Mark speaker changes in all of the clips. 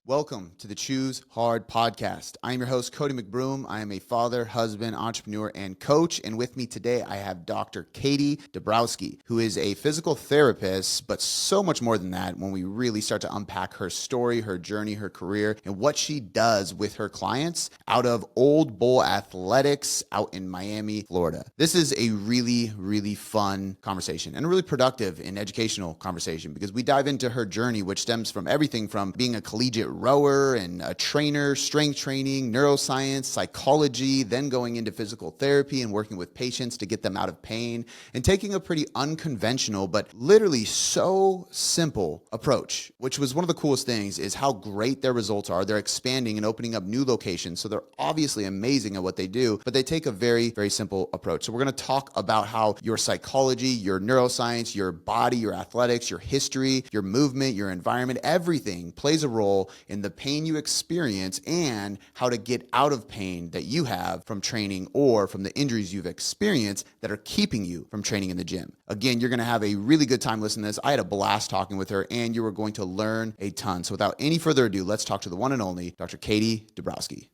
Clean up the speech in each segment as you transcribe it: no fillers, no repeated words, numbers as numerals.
Speaker 1: Welcome to the Choose Hard podcast. I am your host, Cody McBroom. I am a father, husband, entrepreneur, and coach. And with me today, I have Dr. Cody Dabrowski, who is a physical therapist, but so much more than that when we really start to unpack her story, her journey, her career, and what she does with her clients out of Old Bull Athletics out in Miami, Florida. This is a really, really fun conversation and a really productive and educational conversation because we dive into her journey, which stems from everything from being a collegiate rower and a trainer, strength training, neuroscience, psychology, then going into physical therapy and working with patients to get them out of pain and taking a pretty unconventional, but literally so simple approach, which was one of the coolest things is how great their results are. They're expanding and opening up new locations. So they're obviously amazing at what they do, but they take a very, very simple approach. So we're going to talk about how your psychology, your neuroscience, your body, your athletics, your history, your movement, your environment, everything plays a role in the pain you experience and how to get out of pain that you have from training or from the injuries you've experienced that are keeping you from training in the gym. Again, you're going to have a really good time listening to this. I had a blast talking with her and you are going to learn a ton. So without any further ado, let's talk to the one and only Dr. Cody Dabrowski.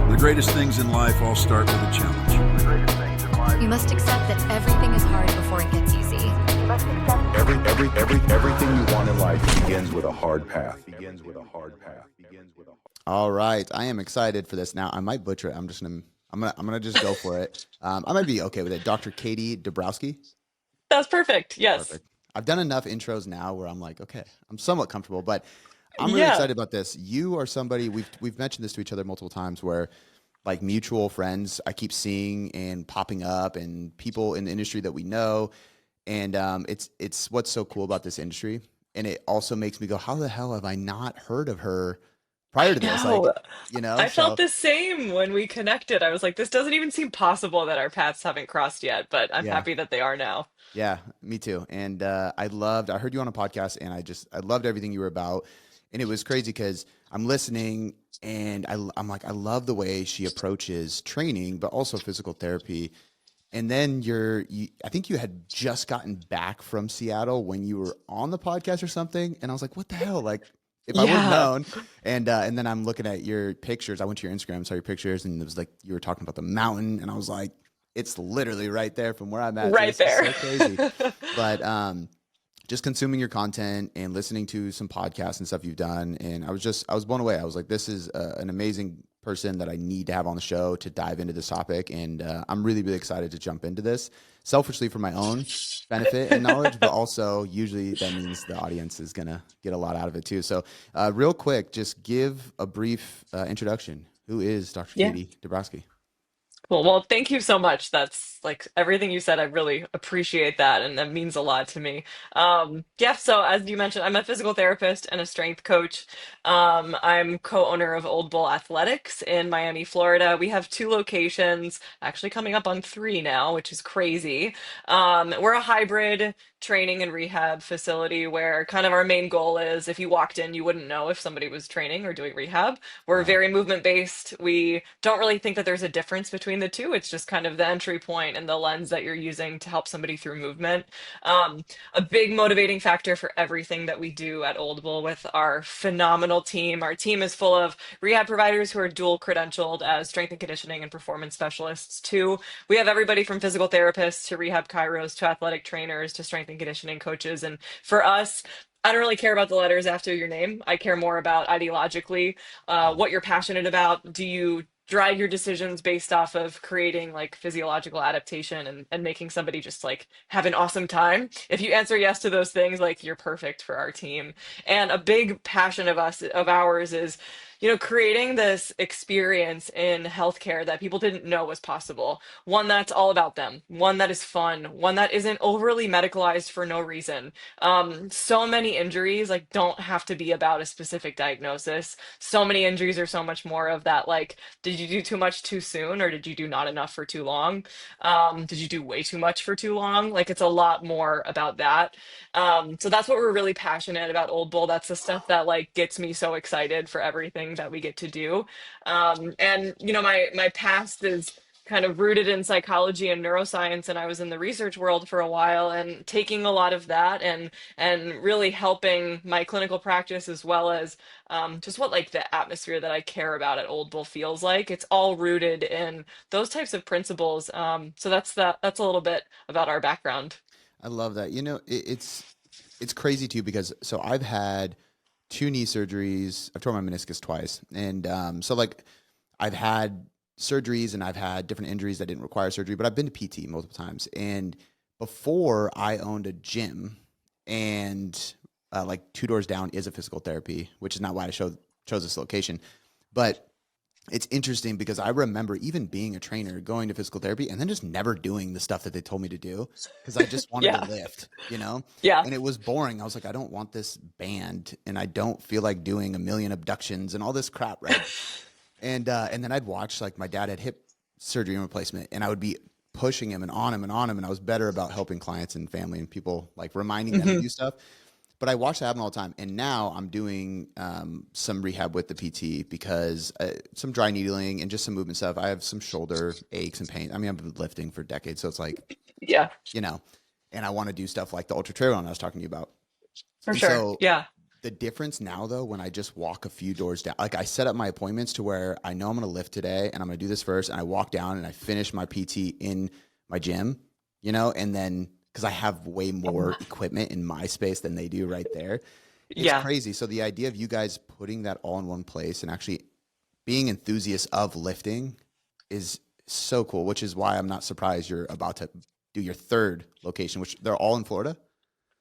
Speaker 2: The greatest things in life all start with a challenge.
Speaker 3: You must accept that everything is hard before it gets easy.
Speaker 4: Everything you want in life begins with a hard path.
Speaker 1: All right, I am excited for this. Now, I might butcher it. I'm gonna just go for it. I might be okay with it. Dr. Cody Dabrowski.
Speaker 5: That's perfect. Yes.
Speaker 1: Perfect. I've done enough intros now where I'm like, okay, I'm somewhat comfortable, but I'm really
Speaker 5: Yeah.
Speaker 1: excited about this. You are somebody we've mentioned this to each other multiple times where like mutual friends I keep seeing and popping up and people in the industry that we know. And it's what's so cool about this industry. And it also makes me go, how the hell have I not heard of her prior to this? Like,
Speaker 5: No, I
Speaker 1: so
Speaker 5: felt the same when we connected. I was like, this doesn't even seem possible that our paths haven't crossed yet, but I'm
Speaker 1: yeah.
Speaker 5: happy that they are now.
Speaker 1: Yeah, me too. And I heard you on a podcast and I loved everything you were about. And it was crazy because I'm listening and I'm like, I love the way she approaches training, but also physical therapy. And then I think you had just gotten back from Seattle when you were on the podcast or something. And I was like, what the hell? Like, if I would have
Speaker 5: Yeah,
Speaker 1: known. And then I'm looking at your pictures. I went to your Instagram, saw your pictures, and it was like you were talking about the mountain. And I was like, it's literally right there from where I'm at. So
Speaker 5: right
Speaker 1: this is
Speaker 5: there.
Speaker 1: so crazy. But just consuming your content and listening to some podcasts and stuff you've done. And I was blown away. I was like, this is an amazing person that I need to have on the show to dive into this topic. And I'm really, really excited to jump into this selfishly for my own benefit and knowledge, but also usually that means the audience is going to get a lot out of it too. So real quick, just give a brief introduction. Who is Dr.
Speaker 5: Yeah.
Speaker 1: Cody Dabrowski?
Speaker 5: Cool. Well, thank you so much. That's like everything you said. I really appreciate that, and that means a lot to me. Yeah, so as you mentioned, I'm a physical therapist and a strength coach. I'm co-owner of Old Bull Athletics in Miami, Florida. We have two locations, actually coming up on three now, which is crazy. We're a hybrid training and rehab facility where kind of our main goal is if you walked in, you wouldn't know if somebody was training or doing rehab. We're
Speaker 1: Wow.
Speaker 5: very movement based. We don't really think that there's a difference between the two. It's just kind of the entry point and the lens that you're using to help somebody through movement. Um, a big motivating factor for everything that we do at Old Bull with our phenomenal team. Our team is full of rehab providers who are dual credentialed as strength and conditioning and performance specialists too. We have everybody from physical therapists to rehab chiros to athletic trainers to strength and conditioning coaches. And for us, I don't really care about the letters after your name. I care more about ideologically what you're passionate about. Do you drive your decisions based off of creating like physiological adaptation and making somebody just like have an awesome time? If you answer yes to those things, like you're perfect for our team. And a big passion of ours is creating this experience in healthcare that people didn't know was possible. One that's all about them, one that is fun, one that isn't overly medicalized for no reason. So many injuries like don't have to be about a specific diagnosis. So many injuries are so much more of that, like, did you do too much too soon or did you do not enough for too long? Did you do way too much for too long? Like it's a lot more about that. So that's what we're really passionate about Old Bull. That's the stuff that like gets me so excited for everything that we get to do. And my past is kind of rooted in psychology and neuroscience, and I was in the research world for a while, and taking a lot of that and really helping my clinical practice, as well as just what like the atmosphere that I care about at Old Bull feels like. It's all rooted in those types of principles. So that's a little bit about our background.
Speaker 1: I love that. It's crazy too because so I've had two knee surgeries. I've torn my meniscus twice, and so like I've had surgeries and I've had different injuries that didn't require surgery, but I've been to PT multiple times. And before I owned a gym, and like two doors down is a physical therapy, which is not why I chose this location, but it's interesting because I remember even being a trainer, going to physical therapy, and then just never doing the stuff that they told me to do because I just wanted
Speaker 5: Yeah.
Speaker 1: to lift,
Speaker 5: Yeah.
Speaker 1: And it was boring. I was like, I don't want this band, and I don't feel like doing a million abductions and all this crap, right? And then I'd watch, like, my dad had hip surgery and replacement, and I would be pushing him and on him and on him, and I was better about helping clients and family and people, like reminding them to do stuff. But I watch that happen all the time. And now I'm doing some rehab with the PT because some dry needling and just some movement stuff. I have some shoulder aches and pain. I mean, I've been lifting for decades, so it's like,
Speaker 5: Yeah,
Speaker 1: and I want to do stuff like the ultra trail run I was talking to you about.
Speaker 5: for
Speaker 1: And
Speaker 5: sure.
Speaker 1: so
Speaker 5: Yeah.
Speaker 1: the difference now, though, when I just walk a few doors down, like I set up my appointments to where I know I'm going to lift today and I'm going to do this first. And I walk down and I finish my PT in my gym, and then because I have way more equipment in my space than they do right there. It's
Speaker 5: Yeah.
Speaker 1: crazy. So the idea of you guys putting that all in one place and actually being enthusiasts of lifting is so cool, which is why I'm not surprised you're about to do your third location, which they're all in Florida.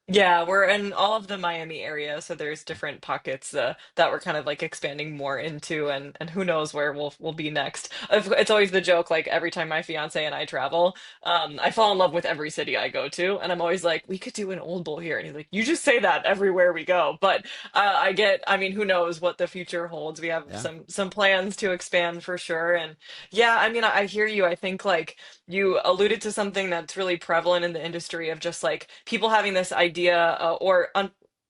Speaker 5: Yeah, we're in all of the Miami area, so there's different pockets that we're kind of like expanding more into, and who knows where we'll be next. It's always the joke, like every time my fiance and I travel, I fall in love with every city I go to, and I'm always like, we could do an Old Bull here, and he's like, you just say that everywhere we go. But I mean, who knows what the future holds? We have
Speaker 1: Yeah.
Speaker 5: some plans to expand for sure, and yeah, I mean, I hear you. I think like you alluded to something that's really prevalent in the industry of just like people having this idea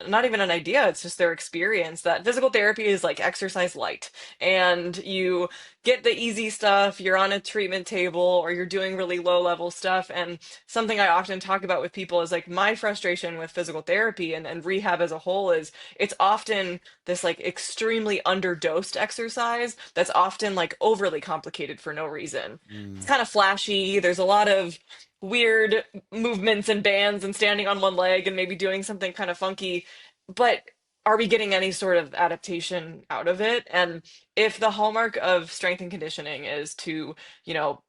Speaker 5: not even an idea, it's just their experience that physical therapy is like exercise light, and you get the easy stuff, you're on a treatment table, or you're doing really low level stuff. And something I often talk about with people is like my frustration with physical therapy and rehab as a whole is it's often this like extremely underdosed exercise that's often like overly complicated for no reason. It's
Speaker 1: Mm,
Speaker 5: kind of flashy, there's a lot of weird movements and bands and standing on one leg and maybe doing something kind of funky, but are we getting any sort of adaptation out of it? And if the hallmark of strength and conditioning is to, you know,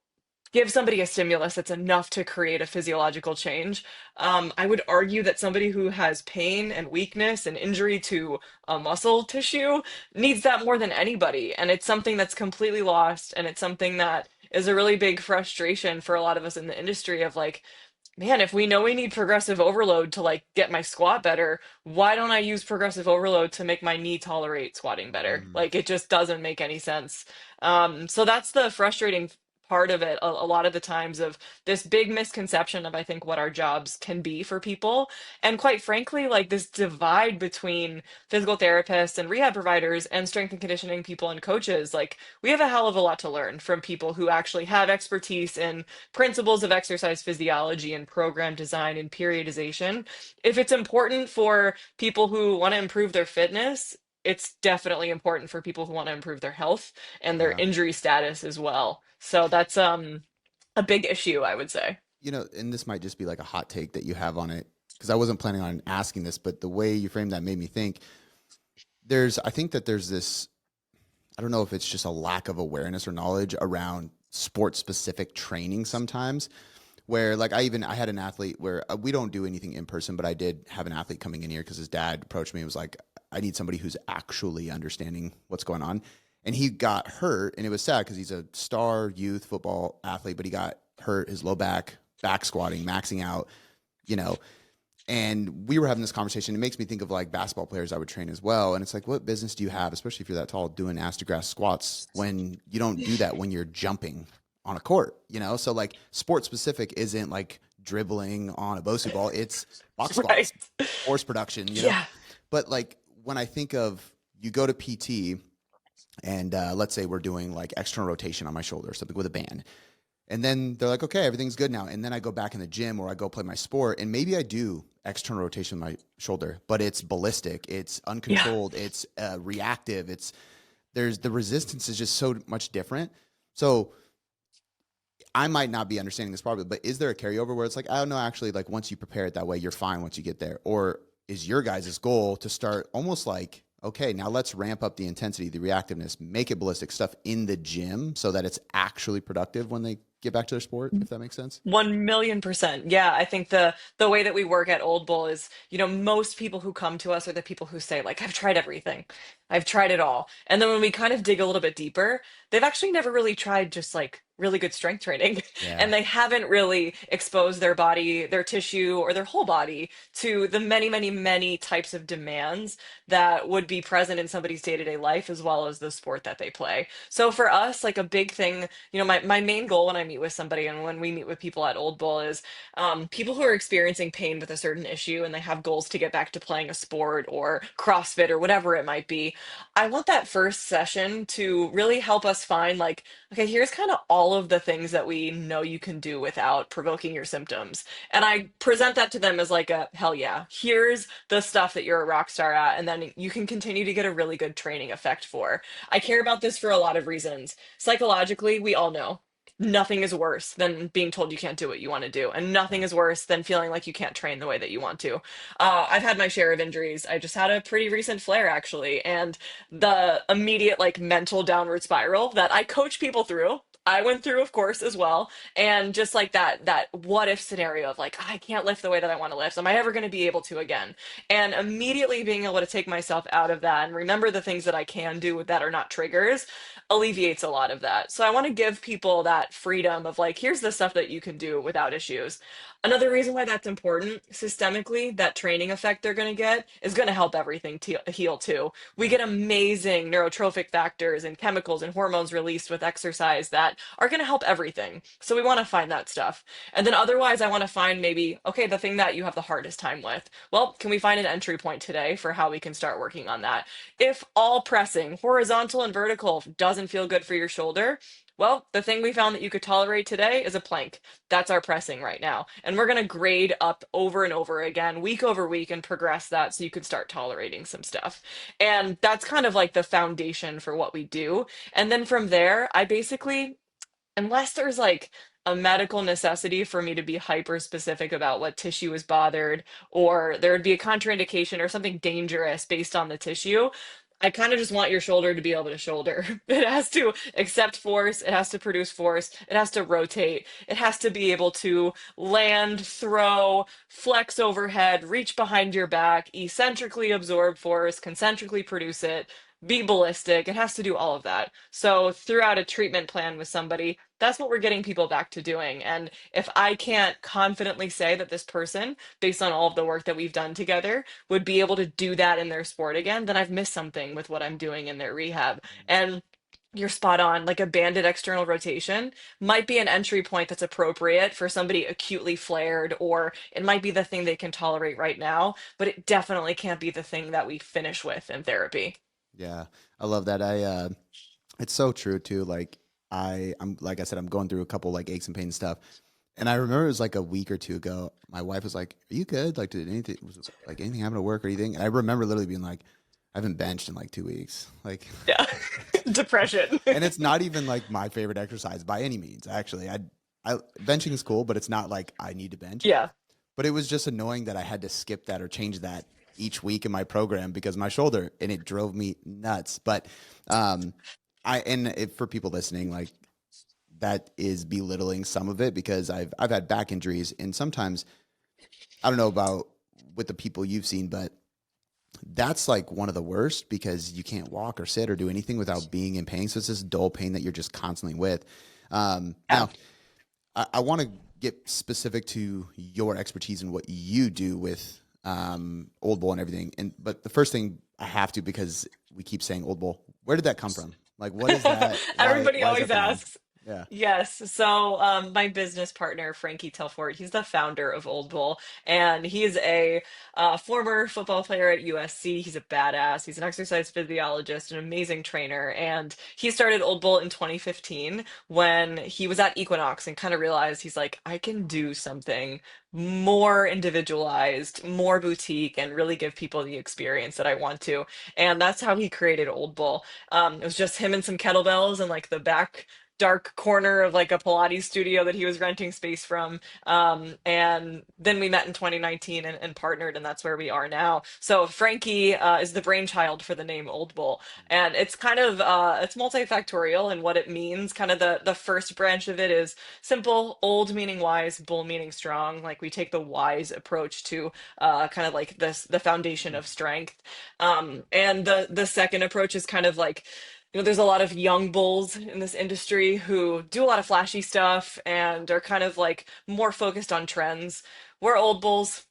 Speaker 5: give somebody a stimulus that's enough to create a physiological change, I would argue that somebody who has pain and weakness and injury to a muscle tissue needs that more than anybody. And it's something that's completely lost. And it's something that is a really big frustration for a lot of us in the industry of like, man, if we know we need progressive overload to like get my squat better, why don't I use progressive overload to make my knee tolerate squatting better?
Speaker 1: mm,
Speaker 5: Like it just doesn't make any sense. So that's the frustrating part of it a lot of the times of this big misconception of I think what our jobs can be for people. And quite frankly, like this divide between physical therapists and rehab providers and strength and conditioning people and coaches, like we have a hell of a lot to learn from people who actually have expertise in principles of exercise physiology and program design and periodization. If it's important for people who want to improve their fitness, it's definitely important for people who want to improve their health and their
Speaker 1: yeah.
Speaker 5: injury status as well. So that's a big issue, I would say.
Speaker 1: And this might just be like a hot take that you have on it because I wasn't planning on asking this, but the way you framed that made me think I think that there's this, I don't know if it's just a lack of awareness or knowledge around sport specific training sometimes where like I had an athlete where we don't do anything in person, but I did have an athlete coming in here because his dad approached me and was like, I need somebody who's actually understanding what's going on. And he got hurt, and it was sad because he's a star youth football athlete, but he got hurt his low back squatting, maxing out, you know. And we were having this conversation. It makes me think of like basketball players I would train as well. And it's like, what business do you have, especially if you're that tall, doing ass to grass squats when you don't do that when you're jumping on a court, So like sport specific isn't like dribbling on a Bosu ball. It's box
Speaker 5: Right.
Speaker 1: squats, force production,
Speaker 5: Yeah.
Speaker 1: But like when I think of you go to PT and let's say we're doing like external rotation on my shoulder or something with a band. And then they're like, okay, everything's good now. And then I go back in the gym or I go play my sport, and maybe I do external rotation with my shoulder, but it's ballistic, it's
Speaker 5: Yeah.
Speaker 1: uncontrolled, it's reactive. There's the resistance is just so much different. So I might not be understanding this properly, but is there a carryover where it's like, I don't know, actually, like once you prepare it that way, you're fine once you get there? Or is your guys' goal to start almost like, okay, now let's ramp up the intensity, the reactiveness, make it ballistic stuff in the gym so that it's actually productive when they get back to their sport, if that makes sense?
Speaker 5: 1,000,000%. Yeah, I think the way that we work at Old Bull is, most people who come to us are the people who say like, I've tried everything. I've tried it all. And then when we kind of dig a little bit deeper, they've actually never really tried just like really good strength training.
Speaker 1: Yeah.
Speaker 5: And they haven't really exposed their body, their tissue, or their whole body to the many, many, many types of demands that would be present in somebody's day-to-day life as well as the sport that they play. So for us, like a big thing, my main goal when I meet with somebody and when we meet with people at Old Bull is people who are experiencing pain with a certain issue and they have goals to get back to playing a sport or CrossFit or whatever it might be. I want that first session to really help us find like, okay, here's kind of all of the things that we know you can do without provoking your symptoms. And I present that to them as like a hell yeah, here's the stuff that you're a rock star at, and then you can continue to get a really good training effect for. I care about this for a lot of reasons. Psychologically, we all know nothing is worse than being told you can't do what you want to do, and nothing is worse than feeling like you can't train the way that you want to. I've had my share of injuries. I just had a pretty recent flare actually, and the immediate like mental downward spiral that I coach people through. I went through, of course, as well. And just like that what if scenario of like, I can't lift the way that I want to lift. Am I ever going to be able to again? And immediately being able to take myself out of that and remember the things that I can do that are not triggers alleviates a lot of that. So I want to give people that freedom of like, here's the stuff that you can do without issues. Another reason why that's important systemically, that training effect they're going to get is going to help everything heal too. We
Speaker 1: Yeah.
Speaker 5: get amazing neurotrophic factors and chemicals and hormones released with exercise that are going to help everything. So we want to find that stuff. And then otherwise, I want to find maybe, okay, the thing that you have the hardest time with. Well, can we find an entry point today for how we can start working on that? If all pressing, horizontal and vertical, doesn't feel good for your shoulder, well, the thing we found that you could tolerate today is a plank. That's our pressing right now. And we're going to grade up over and over again, week over week, and progress that so you can start tolerating some stuff. And that's kind of like the foundation for what we do. And then from there, I basically, unless there's like a medical necessity for me to be hyper specific about what tissue is bothered, or there would be a contraindication or something dangerous based on the tissue, I kind of just want your shoulder to be able to shoulder. It has to accept force, it has to produce force, it has to rotate, it has to be able to land, throw, flex overhead, reach behind your back, eccentrically absorb force, concentrically produce it, be ballistic. It has to do all of that. So throughout a treatment plan with somebody, that's what we're getting people back to doing. And if I can't confidently say that this person, based on all of the work that we've done together, would be able to do that in their sport again, then I've missed something with what I'm doing in their rehab. And you're spot on. Like a banded external rotation might be an entry point that's appropriate for somebody acutely flared, or it might be the thing they can tolerate right now, but it definitely can't be the thing that we finish with in therapy.
Speaker 1: Yeah. I love that. It's so true too. Like I'm like I said, I'm going through a couple like aches and pains and stuff. And I remember it was like a week or two ago, my wife was like, "Are you good? Like, did anything was like anything happen at work or anything?" And I remember literally being like, "I haven't benched in like 2 weeks." Like,
Speaker 5: Yeah. Depression.
Speaker 1: and it's not even like my favorite exercise by any means. Actually, I benching is cool, but it's not like I need to bench.
Speaker 5: Yeah.
Speaker 1: But it was just annoying that I had to skip that or change that each week in my program because of my shoulder, and it drove me nuts. But for people listening, like that is belittling some of it because I've had back injuries, and sometimes I don't know about with the people you've seen, but that's like one of the worst because you can't walk or sit or do anything without being in pain. So it's this dull pain that you're just constantly with. Now, I want to get specific to your expertise and what you do with Old Bull and everything. But the first thing I have to, because we keep saying Old Bull, where did that come from? Like, what is that?
Speaker 5: Everybody
Speaker 1: Why is
Speaker 5: always
Speaker 1: that the name?
Speaker 5: asks.
Speaker 1: Yeah.
Speaker 5: Yes. So, my business partner, Frankie Telfort, he's the founder of Old Bull, and he's a former football player at USC. He's a badass. He's an exercise physiologist, an amazing trainer, and he started Old Bull in 2015 when he was at Equinox and kind of realized he's like, I can do something more individualized, more boutique, and really give people the experience that I want to. And that's how he created Old Bull. It was just him and some kettlebells and like the back dark corner of like a Pilates studio that he was renting space from. And then we met in 2019 and partnered, and that's where we are now. So Frankie is the brainchild for the name Old Bull, and it's kind of it's multifactorial in what it means. Kind of the first branch of it is simple, old meaning wise, bull meaning strong. Like we take the wise approach to kind of like this the foundation of strength. And the second approach is kind of like, there's a lot of young bulls in this industry who do a lot of flashy stuff and are kind of like more focused on trends. We're old bulls.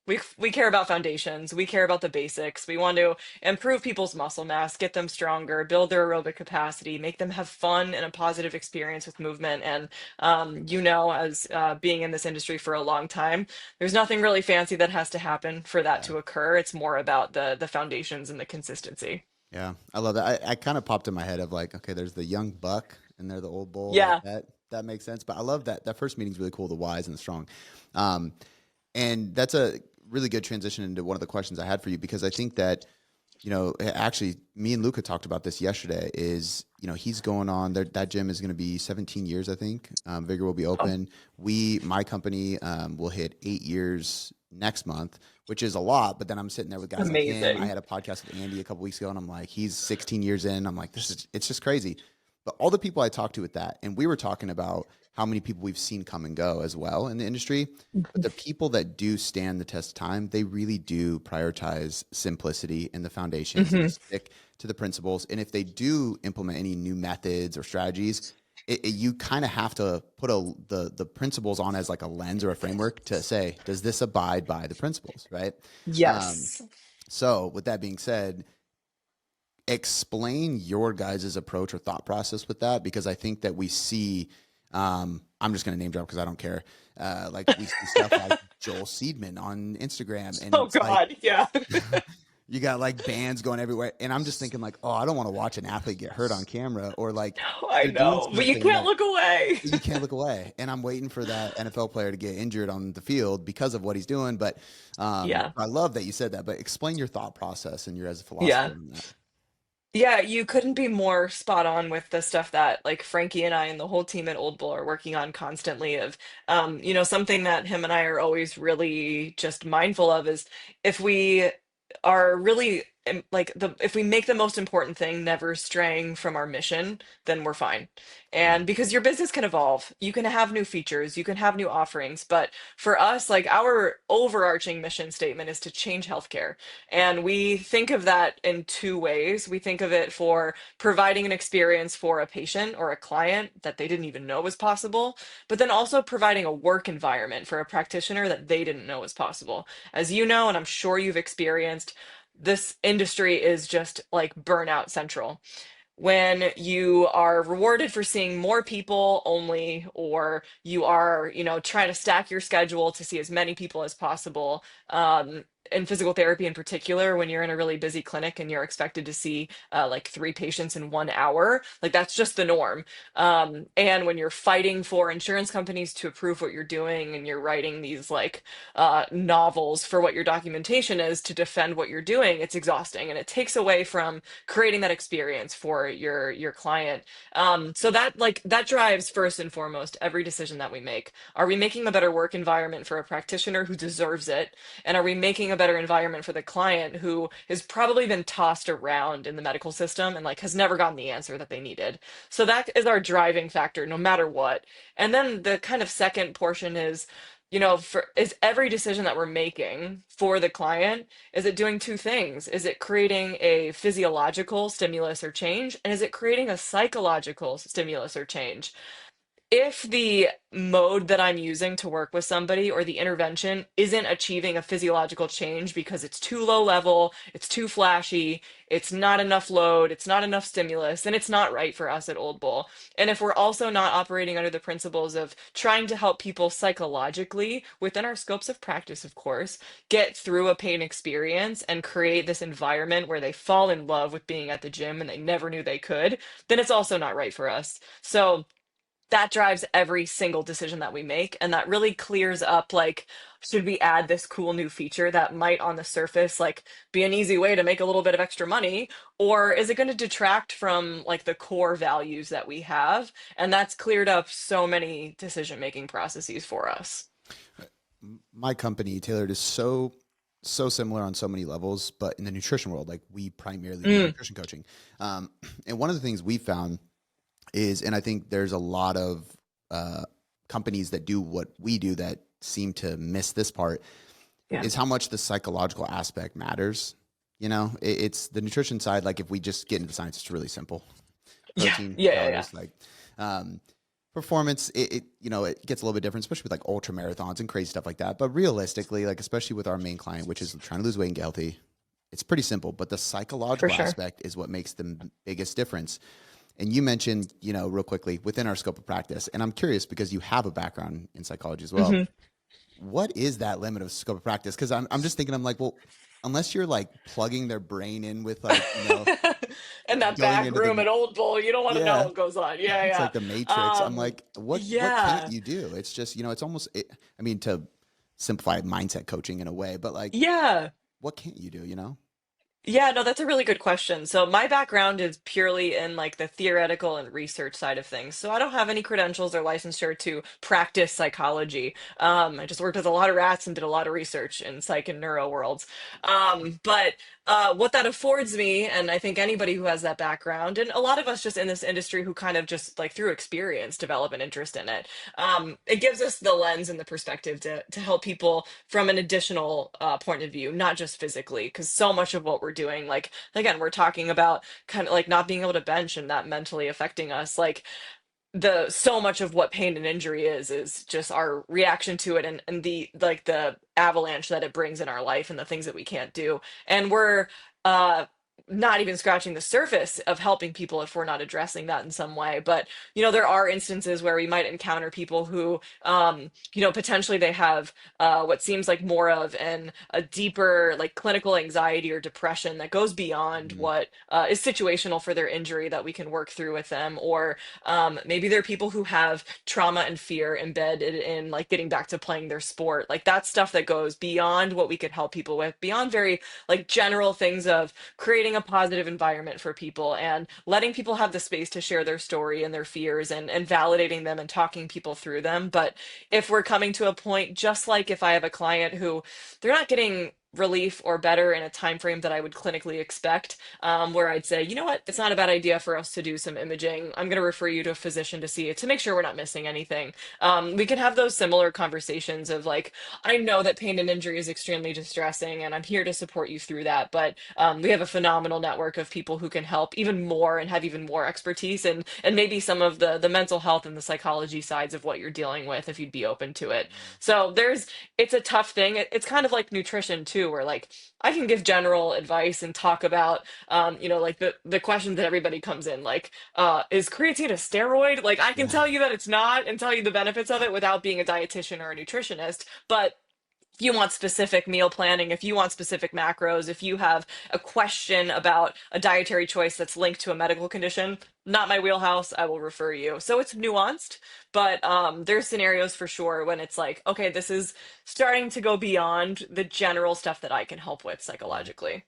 Speaker 5: We care about foundations. We care about the basics. We want to improve people's muscle mass, get them stronger, build their aerobic capacity, make them have fun and a positive experience with movement. And as being in this industry for a long time, there's nothing really fancy that has to happen for that
Speaker 1: Yeah.
Speaker 5: to occur. It's more about the foundations and the consistency.
Speaker 1: Yeah. I love that. I kind of popped in my head of like, okay, there's the young buck and they're the old bull. Like
Speaker 5: Yeah.
Speaker 1: that makes sense. But I love that. That first meeting's really cool, the wise and the strong. Um, and that's a really good transition into one of the questions I had for you, because I think that, actually me and Luca talked about this yesterday is, he's going on there. That gym is going to be 17 years, I think. Vigor will be open. My company, will hit 8 years next month, which is a lot. But then I'm sitting there with guys like him. I
Speaker 5: Amazing.
Speaker 1: had a podcast with Andy a couple weeks ago, and I'm like, he's 16 years in. I'm like, it's just crazy. But all the people I talked to with that, and we were talking about how many people we've seen come and go as well in the industry. But the people that do stand the test of time, they really do prioritize simplicity and the foundations, and they
Speaker 5: Mhm.
Speaker 1: stick to the principles. And if they do implement any new methods or strategies, you kind of have to put the principles on as like a lens or a framework to say, does this abide by the principles, right? Um,
Speaker 5: Yes.
Speaker 1: so with that being said, explain your guys' approach or thought process with that, because I think that we see, I'm just going to name drop because I don't care. Like we see stuff like Joel Seedman on Instagram, and
Speaker 5: Oh
Speaker 1: it's like
Speaker 5: God, yeah.
Speaker 1: you got like bands going everywhere, and I'm just thinking like, oh, I don't want to watch an athlete get hurt on camera, or like
Speaker 5: I
Speaker 1: they're doing
Speaker 5: know, but you
Speaker 1: something
Speaker 5: can't
Speaker 1: that
Speaker 5: look away.
Speaker 1: you can't look away. And I'm waiting for that NFL player to get injured on the field because of what he's doing. But
Speaker 5: Yeah.
Speaker 1: I love that you said that. But explain your thought process and your as a philosophy
Speaker 5: Yeah.
Speaker 1: on that.
Speaker 5: Yeah, you couldn't be more spot on with the stuff that like Frankie and I and the whole team at Old Bull are working on constantly of something that him and I are always really just mindful of is if we are really like the if we make the most important thing never straying from our mission, then we're fine.
Speaker 1: Yeah,
Speaker 5: And because your business can evolve, you can have new features, you can have new offerings, but for us, like our overarching mission statement is to change healthcare. And we think of that in two ways. We think of it for providing an experience for a patient or a client that they didn't even know was possible, but then also providing a work environment for a practitioner that they didn't know was possible. As you know, and I'm sure you've experienced, this industry is just like burnout central when you are rewarded for seeing more people only, or you are trying to stack your schedule to see as many people as possible. In physical therapy in particular, when you're in a really busy clinic and you're expected to see like 3 patients in 1 hour, like that's just the norm. And when you're fighting for insurance companies to approve what you're doing, and you're writing these like novels for what your documentation is to defend what you're doing, it's exhausting and it takes away from creating that experience for your client. So that drives first and foremost every decision that we make. Are we making a better work environment for a practitioner who deserves it? And are we making a better environment for the client who has probably been tossed around in the medical system and like has never gotten the answer that they needed? So that is our driving factor no matter what. And then the kind of second portion is, is every decision that we're making for the client, is it doing two things? Is it creating a physiological stimulus or change? And is it creating a psychological stimulus or change? if the mode that I'm using to work with somebody or the intervention isn't achieving a physiological change because it's too low level, it's too flashy, it's not enough load, it's not enough stimulus, then it's not right for us at Old Bull. And if we're also not operating under the principles of trying to help people psychologically, within our scopes of practice, of course, get through a pain experience and create this environment where they fall in love with being at the gym and they never knew they could, then it's also not right for us. So, that drives every single decision that we make, and that really clears up, like, should we add this cool new feature that might on the surface like be an easy way to make a little bit of extra money, or is it going to detract from like the core values that we have? And that's cleared up so many decision making processes for us.
Speaker 1: My company, Tailored, is so similar on so many levels, but in the nutrition world, like we primarily do nutrition coaching. And one of the things we found is, and I think there's a lot of companies that do what we do that seem to miss this part, is how much the psychological aspect matters. You know, it's the nutrition side. Like if we just get into the science, it's really simple. Protein, calories, like performance. It gets a little bit different, especially with like ultra marathons and crazy stuff like that. But realistically, like especially with our main client, which is trying to lose weight and get healthy, it's pretty simple. But the psychological aspect is what makes the biggest difference. And you mentioned, real quickly within our scope of practice, and I'm curious because you have a background in psychology as well. What is that limit of scope of practice? Because I'm just thinking, I'm like, well, unless you're like plugging their brain in with like,
Speaker 5: and that back room at Old Bull, you don't want to know what goes on.
Speaker 1: It's like the Matrix. I'm like, what can't you do? It's just, it's almost, to simplify mindset coaching in a way, but like, what can't you do,
Speaker 5: Yeah, no, that's a really good question. So my background is purely in like the theoretical and research side of things. So I don't have any credentials or licensure to practice psychology. I just worked with a lot of rats and did a lot of research in psych and neuro worlds. But what that affords me, and I think anybody who has that background, and a lot of us just in this industry who kind of just like through experience develop an interest in it, it gives us the lens and the perspective to help people from an additional point of view, not just physically, because so much of what we're doing, like again, we're talking about kind of like not being able to bench and that mentally affecting us, like the so much of what pain and injury is just our reaction to it, and the like the avalanche that it brings in our life and the things that we can't do, and we're uh not even scratching the surface of helping people if we're not addressing that in some way. But there are instances where we might encounter people who potentially they have what seems like more of a deeper like clinical anxiety or depression that goes beyond what is situational for their injury that we can work through with them, or maybe there are people who have trauma and fear embedded in like getting back to playing their sport. Like that's stuff that goes beyond what we could help people with, beyond very like general things of creating a positive environment for people and letting people have the space to share their story and their fears, and validating them and talking people through them. But if we're coming to a point, just like if I have a client who they're not getting relief or better in a time frame that I would clinically expect, where I'd say, you know what, it's not a bad idea for us to do some imaging. I'm going to refer you to a physician to see it to make sure we're not missing anything. We can have those similar conversations of like, I know that pain and injury is extremely distressing, and I'm here to support you through that. But we have a phenomenal network of people who can help even more and have even more expertise, and maybe some of the mental health and the psychology sides of what you're dealing with, if you'd be open to it. So it's a tough thing. It's kind of like nutrition too, where like I can give general advice and talk about, like the questions that everybody comes in, like, is creatine a steroid? Like I can tell you that it's not and tell you the benefits of it without being a dietitian or a nutritionist. But if you want specific meal planning, if you want specific macros, if you have a question about a dietary choice that's linked to a medical condition, not my wheelhouse, I will refer you. So it's nuanced, but there's scenarios for sure when it's like, okay, this is starting to go beyond the general stuff that I can help with psychologically.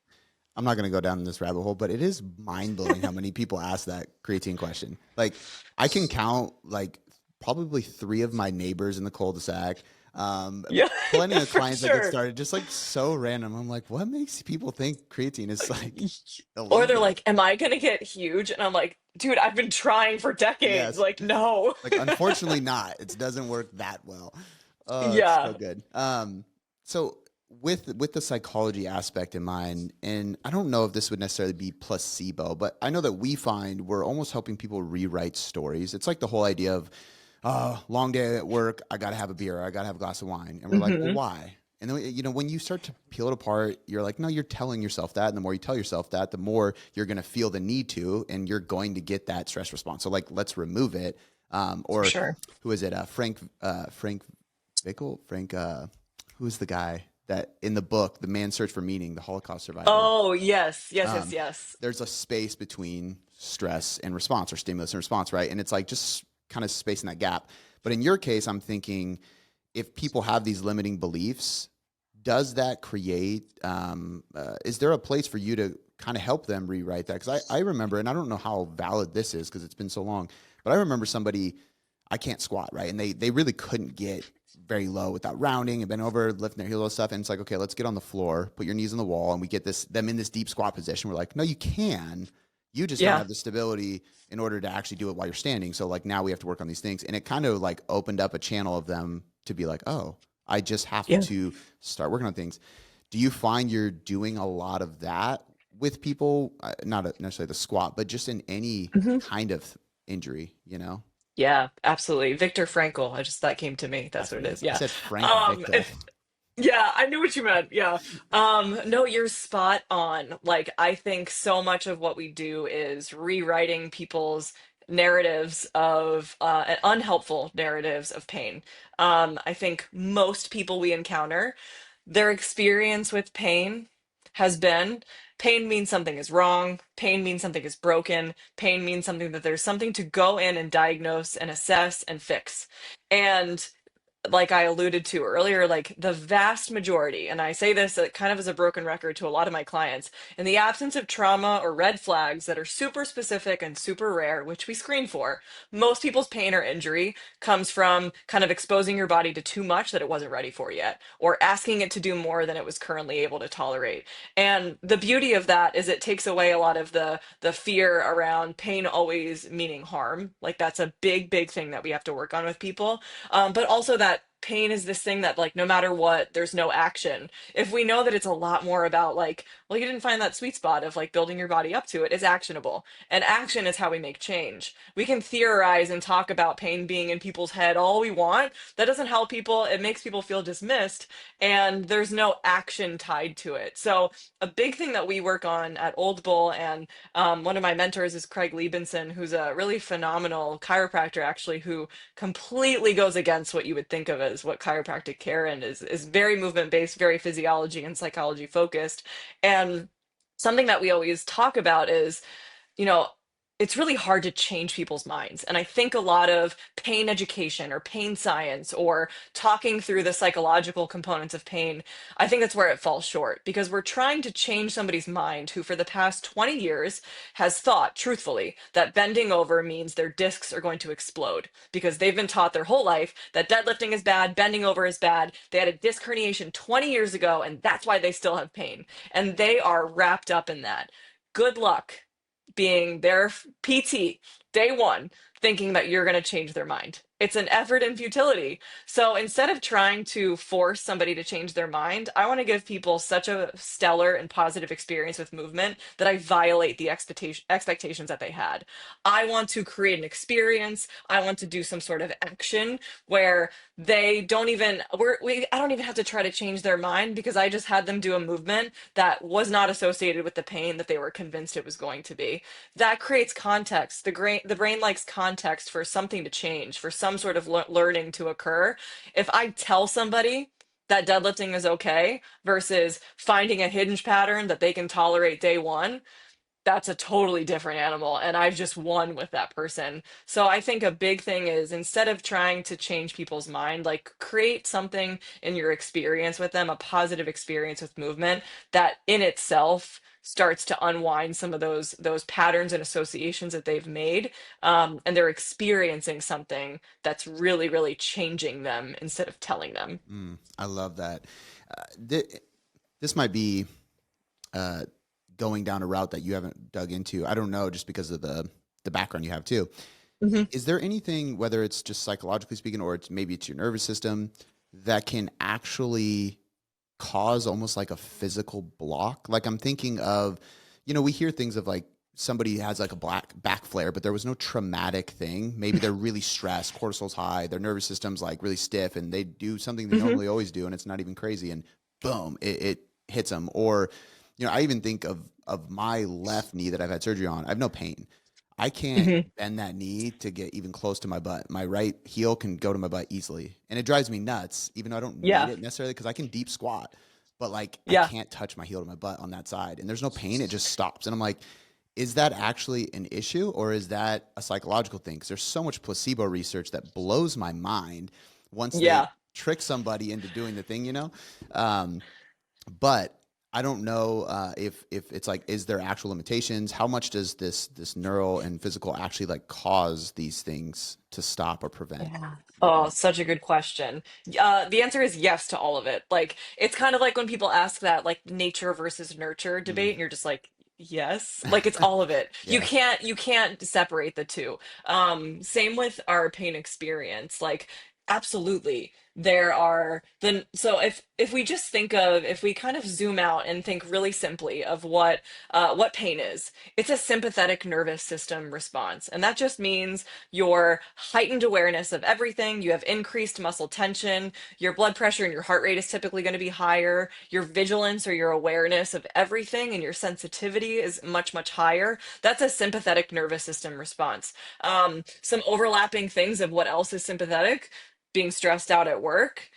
Speaker 1: I'm not going to go down this rabbit hole, but it is mind blowing how many people ask that creatine question. Like I can count like probably 3 of my neighbors in the cul-de-sac. Plenty of clients that get started just like so random. I'm like, what makes people think creatine is like illegal?
Speaker 5: Or they're like, am I gonna get huge? And I'm like, dude, I've been trying for decades. Like, no.
Speaker 1: Like unfortunately not. It doesn't work that well. It's so good. So with the psychology aspect in mind, and I don't know if this would necessarily be placebo, but I know that we find we're almost helping people rewrite stories. It's like the whole idea of long day at work, I got to have a beer, I got to have a glass of wine. And we're like, well,
Speaker 5: Hmm.
Speaker 1: why? And then, when you start to peel it apart, you're like, no, you're telling yourself that. And the more you tell yourself that, the more you're going to feel the need to, and you're going to get that stress response. So like, let's remove it.
Speaker 5: For
Speaker 1: Or
Speaker 5: sure.
Speaker 1: who is it? Frank Bickle? Who's the guy that in the book, The Man's Search for Meaning, the Holocaust survivor?
Speaker 5: Oh, yes, yes, yes,
Speaker 1: Um,
Speaker 5: yes.
Speaker 1: there's a space between stress and response, or stimulus and response, right? And it's like just kind of spacing that gap. But in your case, I'm thinking if people have these limiting beliefs, does that create, is there a place for you to kind of help them rewrite that? Because I remember, and I don't know how valid this is because it's been so long, but I remember somebody, I can't squat, right? And they really couldn't get very low without rounding and bent over, lifting their heels and stuff. And it's like, okay, let's get on the floor, put your knees on the wall, and we get them in this deep squat position. We're like, no, you can. You just don't
Speaker 5: Yeah.
Speaker 1: have the stability in order to actually do it while you're standing. So like now we have to work on these things. And it kind of like opened up a channel of them to be like, oh, I just have
Speaker 5: Yeah.
Speaker 1: to start working on things. Do you find you're doing a lot of that with people? Not necessarily the squat, but just in any
Speaker 5: Hmm.
Speaker 1: kind of injury, you know?
Speaker 5: Yeah, absolutely. Viktor Frankl. That came to me. That's
Speaker 1: That's
Speaker 5: what
Speaker 1: what
Speaker 5: it
Speaker 1: it
Speaker 5: is.
Speaker 1: is. I
Speaker 5: Yeah.
Speaker 1: said Frank Victor.
Speaker 5: If Yeah, I knew what you meant. Yeah. No, you're spot on. Like, I think so much of what we do is rewriting people's narratives of unhelpful narratives of pain. I think most people we encounter, their experience with pain has been pain means something is wrong, pain means something is broken, pain means something that there's something to go in and diagnose and assess and fix. And like I alluded to earlier, like the vast majority, and I say this kind of as a broken record to a lot of my clients, in the absence of trauma or red flags that are super specific and super rare, which we screen for, most people's pain or injury comes from kind of exposing your body to too much that it wasn't ready for yet, or asking it to do more than it was currently able to tolerate. And the beauty of that is it takes away a lot of the fear around pain always meaning harm. Like that's a big thing that we have to work on with people, but also that pain is this thing that like no matter what there's no action. If we know that it's a lot more about like, well, you didn't find that sweet spot of like building your body up to it, it's actionable, and action is how we make change. We can theorize and talk about pain being in people's head all we want. That doesn't help people. It makes people feel dismissed, and there's no action tied to it. So a big thing that we work on at Old Bull, and one of my mentors is Craig Liebenson, who's a really phenomenal chiropractor actually, who completely goes against what you would think of as what chiropractic care, and is very movement based, very physiology and psychology focused. And something that we always talk about is, you know, it's really hard to change people's minds. And I think a lot of pain education or pain science or talking through the psychological components of pain, I think that's where it falls short, because we're trying to change somebody's mind who, for the past 20 years, has thought truthfully that bending over means their discs are going to explode because they've been taught their whole life that deadlifting is bad, bending over is bad. They had a disc herniation 20 years ago, and that's why they still have pain. And they are wrapped up in that. Good luck being their PT day one, thinking that you're going to change their mind. It's an effort and futility. So instead of trying to force somebody to change their mind, I want to give people such a stellar and positive experience with movement that I violate the expectations that they had. I want to create an experience. I want to do some sort of action where they don't even, I don't even have to try to change their mind, because I just had them do a movement that was not associated with the pain that they were convinced it was going to be. That creates context. The brain likes context for something to change, for some sort of learning to occur. If I tell somebody that deadlifting is okay versus finding a hinge pattern that they can tolerate day one, that's a totally different animal, and I've just won with that person. So I think a big thing is, instead of trying to change people's mind, like create something in your experience with them, a positive experience with movement that in itself starts to unwind some of those patterns and associations that they've made, and they're experiencing something that's really changing them instead of telling them.
Speaker 1: I love that. This might be uh, going down a route that you haven't dug into. I don't know, just because of the background you have too.
Speaker 5: Mhm.
Speaker 1: Is there anything, whether it's just psychologically speaking, or it's your nervous system, that can actually cause almost like a physical block? Like I'm thinking of, we hear things of like somebody has like a black back flare, but there was no traumatic thing. Maybe they're really stressed, cortisol's high, their nervous system's like really stiff, and they do something they
Speaker 5: Hmm.
Speaker 1: normally always do, and it's not even crazy, and boom, it hits them. Or, I even think of my left knee that I've had surgery on. I have no pain. I can't
Speaker 5: Hmm.
Speaker 1: bend that knee to get even close to my butt. My right heel can go to my butt easily, and it drives me nuts, even though I don't need
Speaker 5: Yeah.
Speaker 1: it necessarily because I can deep squat. But like I
Speaker 5: Yeah.
Speaker 1: can't touch my heel to my butt on that side, and there's no pain. It just stops, and I'm like, is that actually an issue or is that a psychological thing? Because there's so much placebo research that blows my mind once they
Speaker 5: Yeah.
Speaker 1: trick somebody into doing the thing, Um, but I don't know if it's like, is there actual limitations? How much does this neural and physical actually like cause these things to stop or prevent
Speaker 5: Yeah. Oh,
Speaker 1: movement?
Speaker 5: such a good question. The answer is yes to all of it. Like, it's kind of like when people ask that, like, nature versus nurture debate,
Speaker 1: Mm.
Speaker 5: and you're just like, yes. Like, it's all of it. You
Speaker 1: Yeah.
Speaker 5: can't you can't separate the two. Same with our pain experience. Like, absolutely. There are then so if we just think of if we kind of zoom out and think really simply of what pain is, it's a sympathetic nervous system response. And that just means your heightened awareness of everything. You have increased muscle tension. Your blood pressure and your heart rate is typically going to be higher. Your vigilance or your awareness of everything and your sensitivity is much, much higher. That's a sympathetic nervous system response. Some overlapping things of what else is sympathetic: being stressed out at work.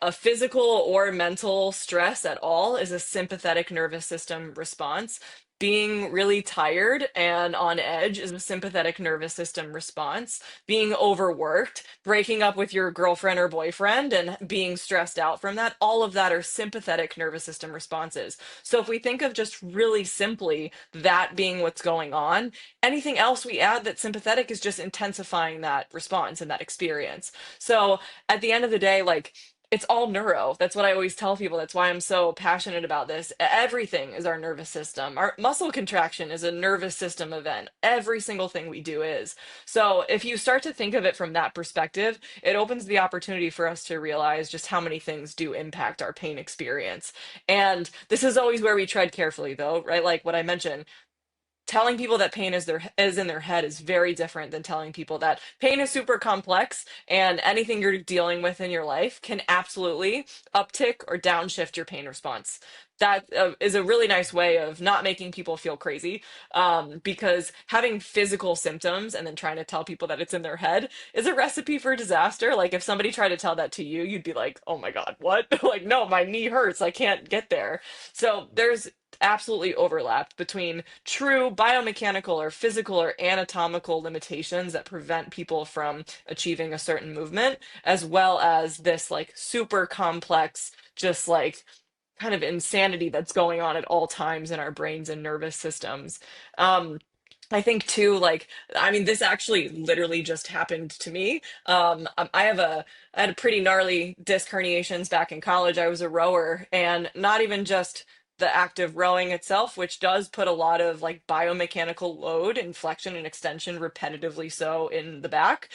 Speaker 5: A physical or mental stress at all is a sympathetic nervous system response. Being really tired and on edge is a sympathetic nervous system response. Being overworked, breaking up with your girlfriend or boyfriend, and being stressed out from that, all of that are sympathetic nervous system responses. So if we think of just really simply that being what's going on, anything else we add that's sympathetic is just intensifying that response and that experience. So at the end of the day, like, it's all neuro. That's what I always tell people. That's why I'm so passionate about this. Everything is our nervous system. Our muscle contraction is a nervous system event. Every single thing we do is. So if you start to think of it from that perspective, it opens the opportunity for us to realize just how many things do impact our pain experience. And this is always where we tread carefully, though, right? Like what I mentioned, telling people that pain is in their head is very different than telling people that pain is super complex and anything you're dealing with in your life can absolutely uptick or downshift your pain response. That is a really nice way of not making people feel crazy, because having physical symptoms and then trying to tell people that it's in their head is a recipe for disaster. Like, if somebody tried to tell that to you, you'd be like, oh my God, what? Like, no, my knee hurts, I can't get there. So there's absolutely overlap between true biomechanical or physical or anatomical limitations that prevent people from achieving a certain movement, as well as this like super complex, just like kind of insanity that's going on at all times in our brains and nervous systems. Um, I think too, like, I mean, this actually literally just happened to me. I had a pretty gnarly disc herniations back in college. I was a rower, and not even just the act of rowing itself, which does put a lot of like biomechanical load and flexion and extension repetitively so in the back.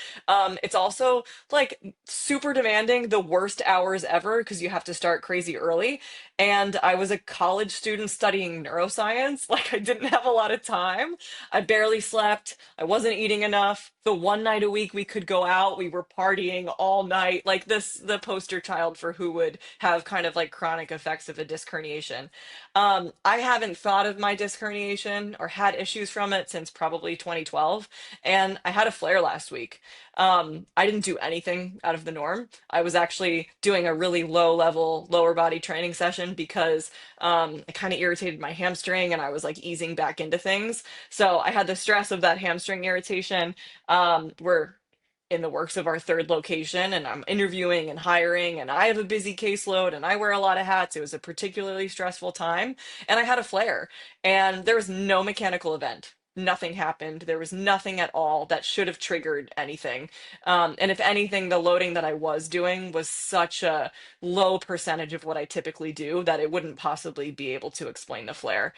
Speaker 5: It's also like super demanding, the worst hours ever because you have to start crazy early. And I was a college student studying neuroscience. Like, I didn't have a lot of time. I barely slept. I wasn't eating enough. The one night a week we could go out, we were partying all night. Like, this, the poster child for who would have kind of like chronic effects of a disc herniation. I haven't thought of my disc herniation or had issues from it since probably 2012, and I had a flare last week. I didn't do anything out of the norm. I was actually doing a really low level lower body training session because it kind of irritated my hamstring and I was like easing back into things. So I had the stress of that hamstring irritation. We're in the works of our third location and I'm interviewing and hiring and I have a busy caseload and I wear a lot of hats. It was a particularly stressful time and I had a flare and there was no mechanical event. Nothing happened. There was nothing at all that should have triggered anything. And if anything, the loading that I was doing was such a low percentage of what I typically do that it wouldn't possibly be able to explain the flare.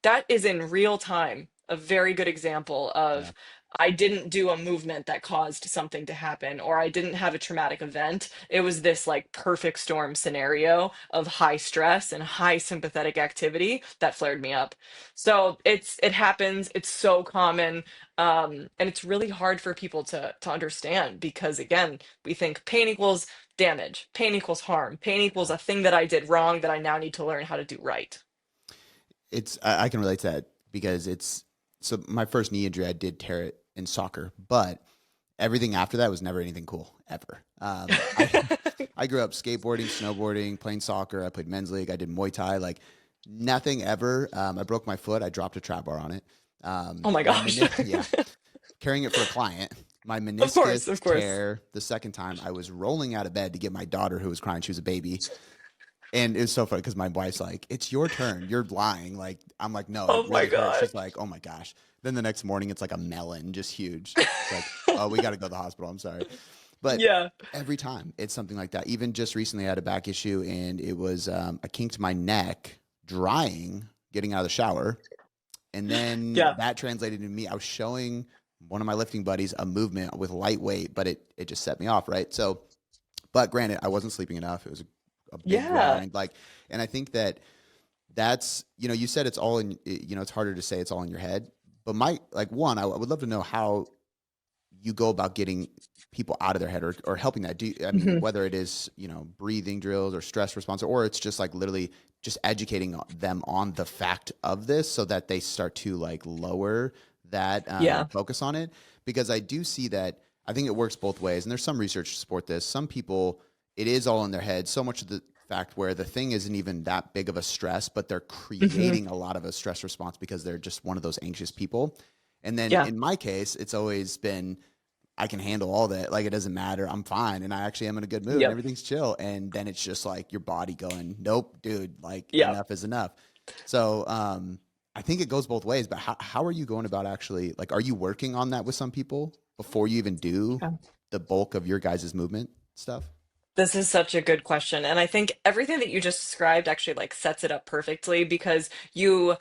Speaker 5: That is in real time a very good example
Speaker 1: Yeah.
Speaker 5: of I didn't do a movement that caused something to happen, or I didn't have a traumatic event. It was this like perfect storm scenario of high stress and high sympathetic activity that flared me up. So it happens. It's so common, and it's really hard for people to understand because again, we think pain equals damage, pain equals harm, pain equals a thing that I did wrong that I now need to learn how to do right.
Speaker 1: I can relate to that because it's so my first knee injury, I did tear it in soccer, but everything after that was never anything cool ever. I grew up skateboarding, snowboarding, playing soccer. I played men's league. I did Muay Thai, like nothing ever. I broke my foot. I dropped a trap bar on it.
Speaker 5: Oh my gosh.
Speaker 1: Yeah, carrying it for a client. My
Speaker 5: Of course,
Speaker 1: meniscus
Speaker 5: of course.
Speaker 1: tear the second time. I was rolling out of bed to get my daughter who was crying. She was a baby. And it was so funny because my wife's like, "It's your turn. You're lying." Like I'm like, "No, it
Speaker 5: Oh my
Speaker 1: really hurts."
Speaker 5: God.
Speaker 1: She's like, "Oh my gosh." Then the next morning, it's like a melon, just huge. It's like, "Oh, we got to go to the hospital." I'm sorry, but
Speaker 5: Yeah.
Speaker 1: every time it's something like that. Even just recently, I had a back issue, and it was a kink to my neck drying, getting out of the shower, and then
Speaker 5: Yeah.
Speaker 1: that translated into me. I was showing one of my lifting buddies a movement with lightweight, but it just set me off, right? So, but granted, I wasn't sleeping enough. It was a big
Speaker 5: Yeah.
Speaker 1: grind, like, and I think that that's you said it's all in it's harder to say it's all in your head, but my like one, I would love to know how you go about getting people out of their head or helping that. I mean,
Speaker 5: Mhm.
Speaker 1: whether it is breathing drills or stress response, or it's just like literally just educating them on the fact of this so that they start to like lower that
Speaker 5: Yeah.
Speaker 1: focus on it. Because I do see that I think it works both ways, and there's some research to support this. Some people, it is all in their head, so much of the fact where the thing isn't even that big of a stress, but they're
Speaker 5: Mhm.
Speaker 1: creating a lot of a stress response because they're just one of those anxious people. And then
Speaker 5: Yeah.
Speaker 1: in my case, it's always been I can handle all that. Like it doesn't matter. I'm fine. And I actually am in a good mood and
Speaker 5: Yep.
Speaker 1: everything's chill. And then it's just like your body going, nope, dude, like
Speaker 5: Yep.
Speaker 1: enough is enough. So I think it goes both ways, but how are you going about actually like are you working on that with some people before you even do the bulk of your guys' movement stuff?
Speaker 5: This is such a good question. And I think everything that you just described actually like sets it up perfectly because you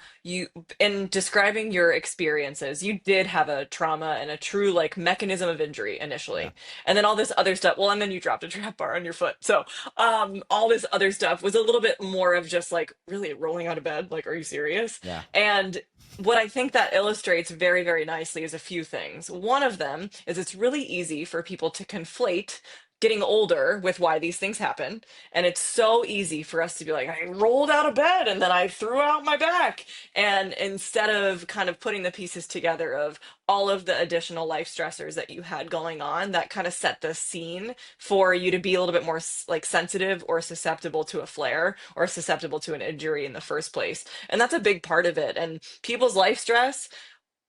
Speaker 5: in describing your experiences, you did have a trauma and a true like mechanism of injury
Speaker 1: Yeah.
Speaker 5: initially. And then all this other stuff, well, and then you dropped a trap bar on your foot. So all this other stuff was a little bit more of just like really rolling out of bed, like, are you serious?
Speaker 1: Yeah.
Speaker 5: And what I think that illustrates very, very nicely is a few things. One of them is it's really easy for people to conflate getting older with why these things happen. And it's so easy for us to be like, I rolled out of bed and then I threw out my back. And instead of kind of putting the pieces together of all of the additional life stressors that you had going on, that kind of set the scene for you to be a little bit more like sensitive or susceptible to a flare or susceptible to an injury in the first place. And that's a big part of it. And people's life stress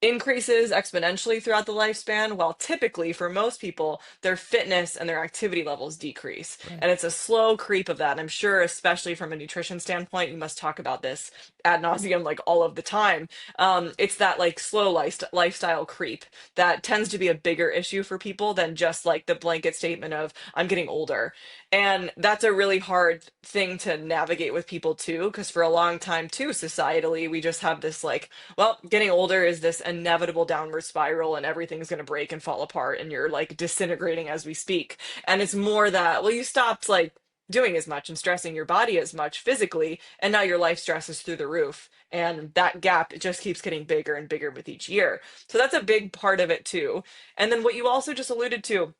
Speaker 5: increases exponentially throughout the lifespan, while typically for most people, their fitness and their activity levels decrease.
Speaker 1: Right.
Speaker 5: And it's a slow creep of that. And I'm sure, especially from a nutrition standpoint, you must talk about this ad nauseum like all of the time. It's that like slow lifestyle creep that tends to be a bigger issue for people than just like the blanket statement of I'm getting older. And that's a really hard thing to navigate with people too, because for a long time too, societally, we just have this like, well, getting older is this inevitable downward spiral and everything's going to break and fall apart and you're like disintegrating as we speak. And it's more that, well, you stopped like doing as much and stressing your body as much physically, and now your life stress is through the roof. And that gap, it just keeps getting bigger and bigger with each year. So that's a big part of it too. And then what you also just alluded to,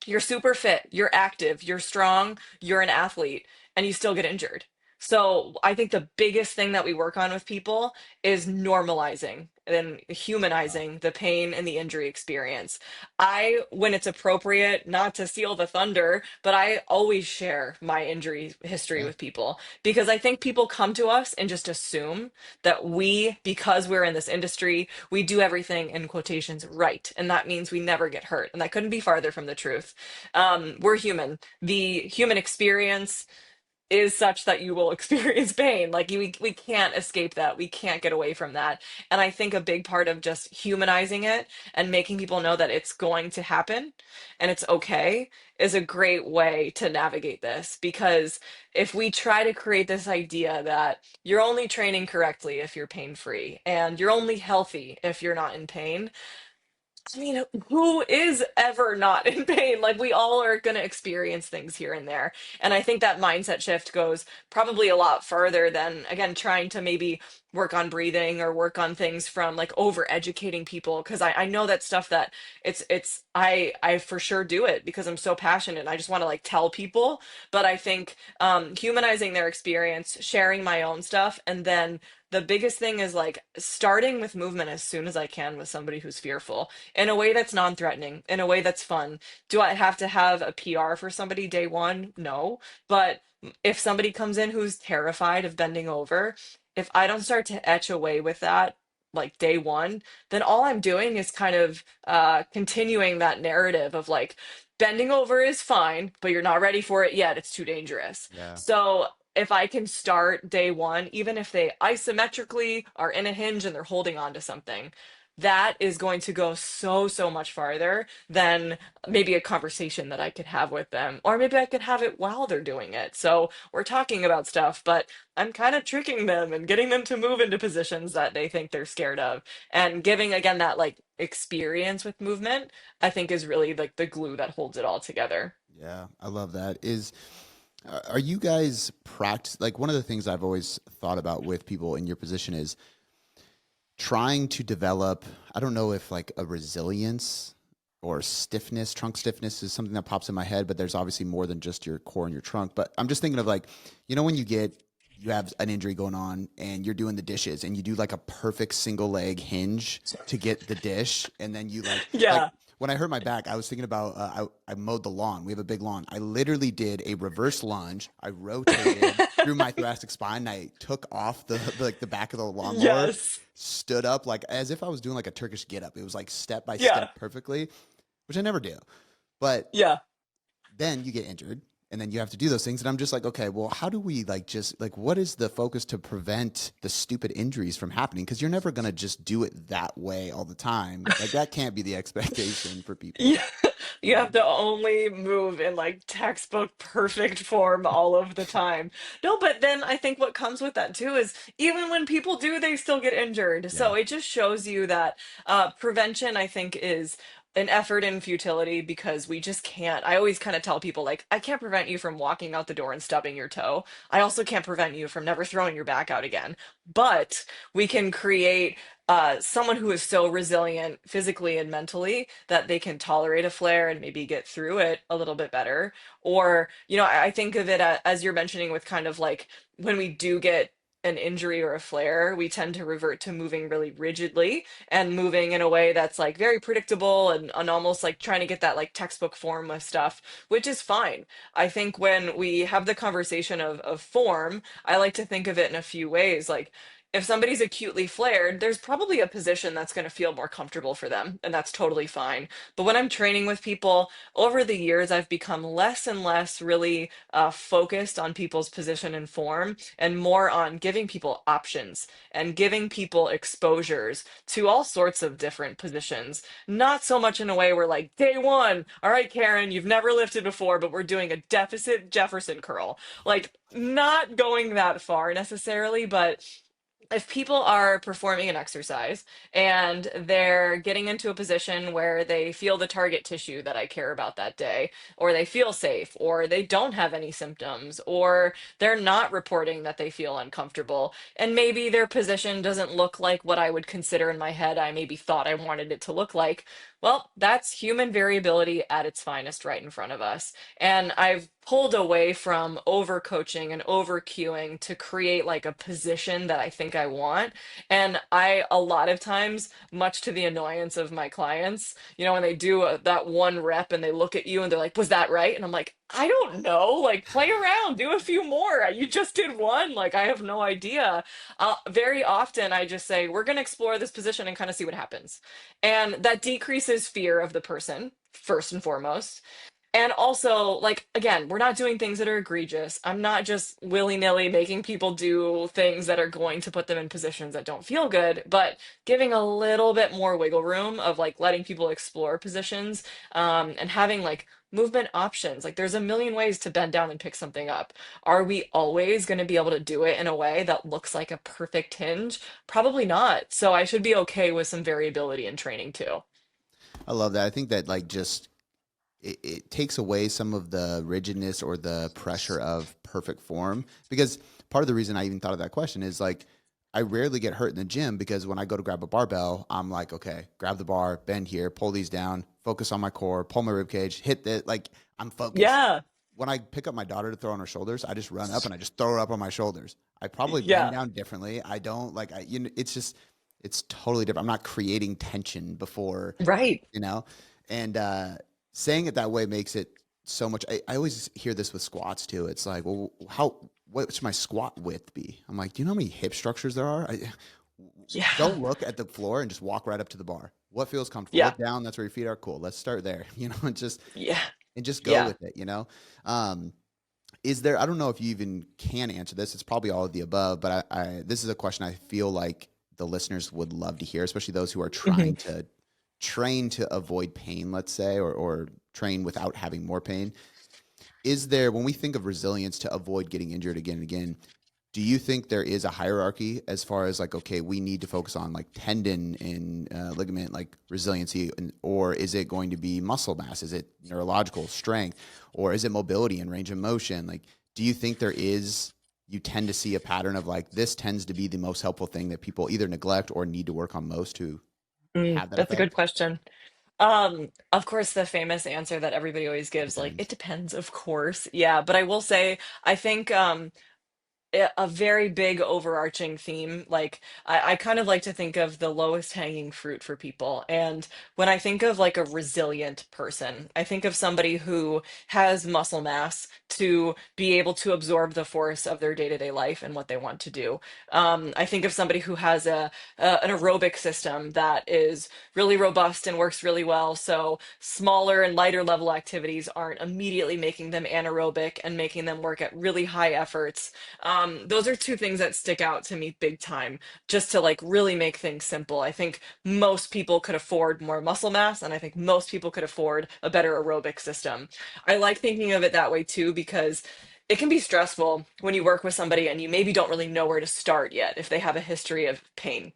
Speaker 5: you're super fit, you're active, you're strong, you're an athlete, and you still get injured. So I think the biggest thing that we work on with people is normalizing and humanizing the pain and the injury experience. When it's appropriate, not to steal the thunder, but I always share my injury history
Speaker 1: Yeah.
Speaker 5: with people because I think people come to us and just assume that because we're in this industry, we do everything in quotations right. And that means we never get hurt. And that couldn't be farther from the truth. We're human. The human experience is such that you will experience pain. Like we can't escape that. We can't get away from that. And I think a big part of just humanizing it and making people know that it's going to happen and it's okay is a great way to navigate this. Because if we try to create this idea that you're only training correctly if you're pain free and you're only healthy if you're not in pain, I mean, who is ever not in pain? Like, we all are going to experience things here and there. And I think that mindset shift goes probably a lot further than, again, trying to maybe work on breathing or work on things from like over educating people. Cause I know that stuff that I for sure do it because I'm so passionate and I just want to like tell people. But I think humanizing their experience, sharing my own stuff, and then the biggest thing is like starting with movement as soon as I can with somebody who's fearful in a way that's non-threatening, in a way that's fun. Do I have to have a PR for somebody day one? No. But if somebody comes in who's terrified of bending over, if I don't start to etch away with that, like day one, then all I'm doing is kind of continuing that narrative of like, bending over is fine, but you're not ready for it yet. It's too dangerous.
Speaker 1: Yeah.
Speaker 5: So if I can start day one, even if they isometrically are in a hinge and they're holding on to something, that is going to go so, so much farther than maybe a conversation that I could have with them. Or maybe I could have it while they're doing it. So we're talking about stuff, but I'm kind of tricking them and getting them to move into positions that they think they're scared of. And giving, again, that like experience with movement, I think is really like the glue that holds it all together.
Speaker 1: Yeah, I love that. Are you guys practice like one of the things I've always thought about with people in your position is trying to develop, I don't know if like a resilience or stiffness, trunk stiffness is something that pops in my head, but there's obviously more than just your core and your trunk. But I'm just thinking of like, when you have an injury going on and you're doing the dishes and you do like a perfect single leg hinge to get the dish. And then you like
Speaker 5: Yeah.
Speaker 1: when I hurt my back, I was thinking about, I mowed the lawn. We have a big lawn. I literally did a reverse lunge. I rotated through my thoracic spine. And I took off the back of the lawnmower,
Speaker 5: Yes.
Speaker 1: stood up like as if I was doing like a Turkish get up. It was like step by
Speaker 5: Yeah.
Speaker 1: step perfectly, which I never do. But
Speaker 5: Yeah.
Speaker 1: then you get injured and then you have to do those things. And I'm just like, okay, well, how do we what is the focus to prevent the stupid injuries from happening? Because you're never going to just do it that way all the time. Like that can't be the expectation for people.
Speaker 5: Yeah. You have to only move in like textbook perfect form all of the time. No, but then I think what comes with that too is even when people do, they still get injured.
Speaker 1: Yeah.
Speaker 5: So it just shows you that prevention, I think, is an effort in futility because we just can't. I always kind of tell people, like, I can't prevent you from walking out the door and stubbing your toe. I also can't prevent you from never throwing your back out again. But we can create someone who is so resilient physically and mentally that they can tolerate a flare and maybe get through it a little bit better. Or, I think of it as you're mentioning with kind of like when we do get an injury or a flare, we tend to revert to moving really rigidly and moving in a way that's like very predictable and almost like trying to get that like textbook form of stuff, which is fine. I think when we have the conversation of form, I like to think of it in a few ways. Like, if somebody's acutely flared, there's probably a position that's going to feel more comfortable for them, and that's totally fine. But when I'm training with people, over the years, I've become less and less really focused on people's position and form, and more on giving people options and giving people exposures to all sorts of different positions. Not so much in a way where, like, day one, all right, Karen, you've never lifted before, but we're doing a deficit Jefferson curl. Like, not going that far necessarily, but if people are performing an exercise and they're getting into a position where they feel the target tissue that I care about that day, or they feel safe, or they don't have any symptoms, or they're not reporting that they feel uncomfortable, and maybe their position doesn't look like what I would consider in my head I maybe thought I wanted it to look like, well, that's human variability at its finest right in front of us. And I've pulled away from over coaching and over cueing to create like a position that I think I want. And a lot of times, much to the annoyance of my clients, when they do that one rep and they look at you and they're like, was that right? And I'm like, I don't know. Like, play around, do a few more. You just did one. Like, I have no idea. Very often, I just say, we're going to explore this position and kind of see what happens. And that decreases fear of the person, first and foremost. And also, like, again, we're not doing things that are egregious. I'm not just willy-nilly making people do things that are going to put them in positions that don't feel good, but giving a little bit more wiggle room of like letting people explore positions, and having like movement options. Like, there's a million ways to bend down and pick something up. Are we always going to be able to do it in a way that looks like a perfect hinge? Probably not. So I should be okay with some variability in training too.
Speaker 1: I love that. I think that like just it takes away some of the rigidness or the pressure of perfect form, because part of the reason I even thought of that question is like I rarely get hurt in the gym because when I go to grab a barbell, I'm like, okay, grab the bar, bend here, pull these down, focus on my core, pull my rib cage, hit the like I'm focused.
Speaker 5: Yeah.
Speaker 1: When I pick up my daughter to throw on her shoulders, I just run up and I just throw her up on my shoulders. I probably bend
Speaker 5: Yeah.
Speaker 1: down differently. I don't like it's totally different. I'm not creating tension before,
Speaker 5: Right.
Speaker 1: you know, and saying it that way makes it so much. I always hear this with squats too. It's like, well, what should my squat width be? I'm like, do you know how many hip structures there are?
Speaker 5: Yeah.
Speaker 1: Don't look at the floor and just walk right up to the bar. What feels comfortable?
Speaker 5: Yeah.
Speaker 1: Look down. That's where your feet are. Cool. Let's start there.
Speaker 5: Yeah.
Speaker 1: And just go
Speaker 5: Yeah.
Speaker 1: with it. Um, is there? I don't know if you even can answer this. It's probably all of the above. But this is a question I feel like the listeners would love to hear, especially those who are
Speaker 5: Mhm.
Speaker 1: trying to train to avoid pain, let's say, or train without having more pain. Is there, when we think of resilience to avoid getting injured again and again, do you think there is a hierarchy as far as like, okay, we need to focus on like tendon and ligament, like resiliency, or is it going to be muscle mass? Is it neurological strength, or is it mobility and range of motion? Like, do you think you tend to see a pattern of like, this tends to be the most helpful thing that people either neglect or need to work on most to have that
Speaker 5: That's a good
Speaker 1: effect?
Speaker 5: question. Of course, the famous answer that everybody always
Speaker 1: It
Speaker 5: gives, like, it
Speaker 1: depends.
Speaker 5: depends, of course. Yeah, but I will say, I think a very big overarching theme. Like I kind of like to think of the lowest hanging fruit for people. And when I think of like a resilient person, I think of somebody who has muscle mass to be able to absorb the force of their day-to-day life and what they want to do. I think of somebody who has an aerobic system that is really robust and works really well. So smaller and lighter level activities aren't immediately making them anaerobic and making them work at really high efforts. Those are two things that stick out to me big time, just to like really make things simple. I think most people could afford more muscle mass, and I think most people could afford a better aerobic system. I like thinking of it that way too, because it can be stressful when you work with somebody and you maybe don't really know where to start yet if they have a history of pain.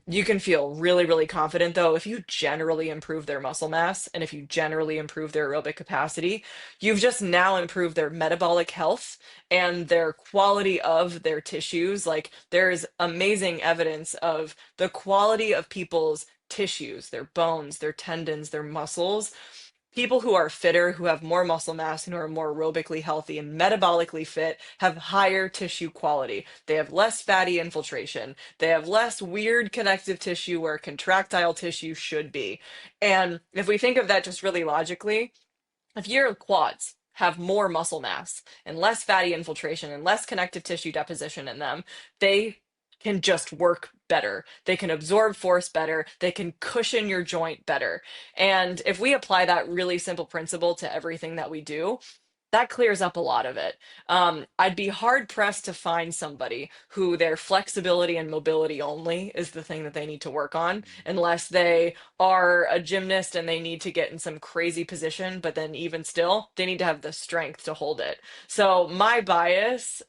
Speaker 5: You can feel really, really confident though if you generally improve their muscle mass and if you generally improve their aerobic capacity, you've just now improved their metabolic health and their quality of their tissues. Like there's amazing evidence of the quality of people's tissues, their bones, their tendons, their muscles. People who are fitter, who have more muscle mass, and who are more aerobically healthy and metabolically fit have higher tissue quality. They have less fatty infiltration. They have less weird connective tissue where contractile tissue should be. And if we think of that just really logically, if your quads have more muscle mass and less fatty infiltration and less connective tissue deposition in them, they can just work better. They can absorb force better. They can cushion your joint better. And if we apply that really simple principle to everything that we do, that clears up a lot of it. I'd be hard pressed to find somebody who their flexibility and mobility only is the thing that they need to work on, unless they are a gymnast and they need to get in some crazy position, but then even still, they need to have the strength to hold it. So my bias,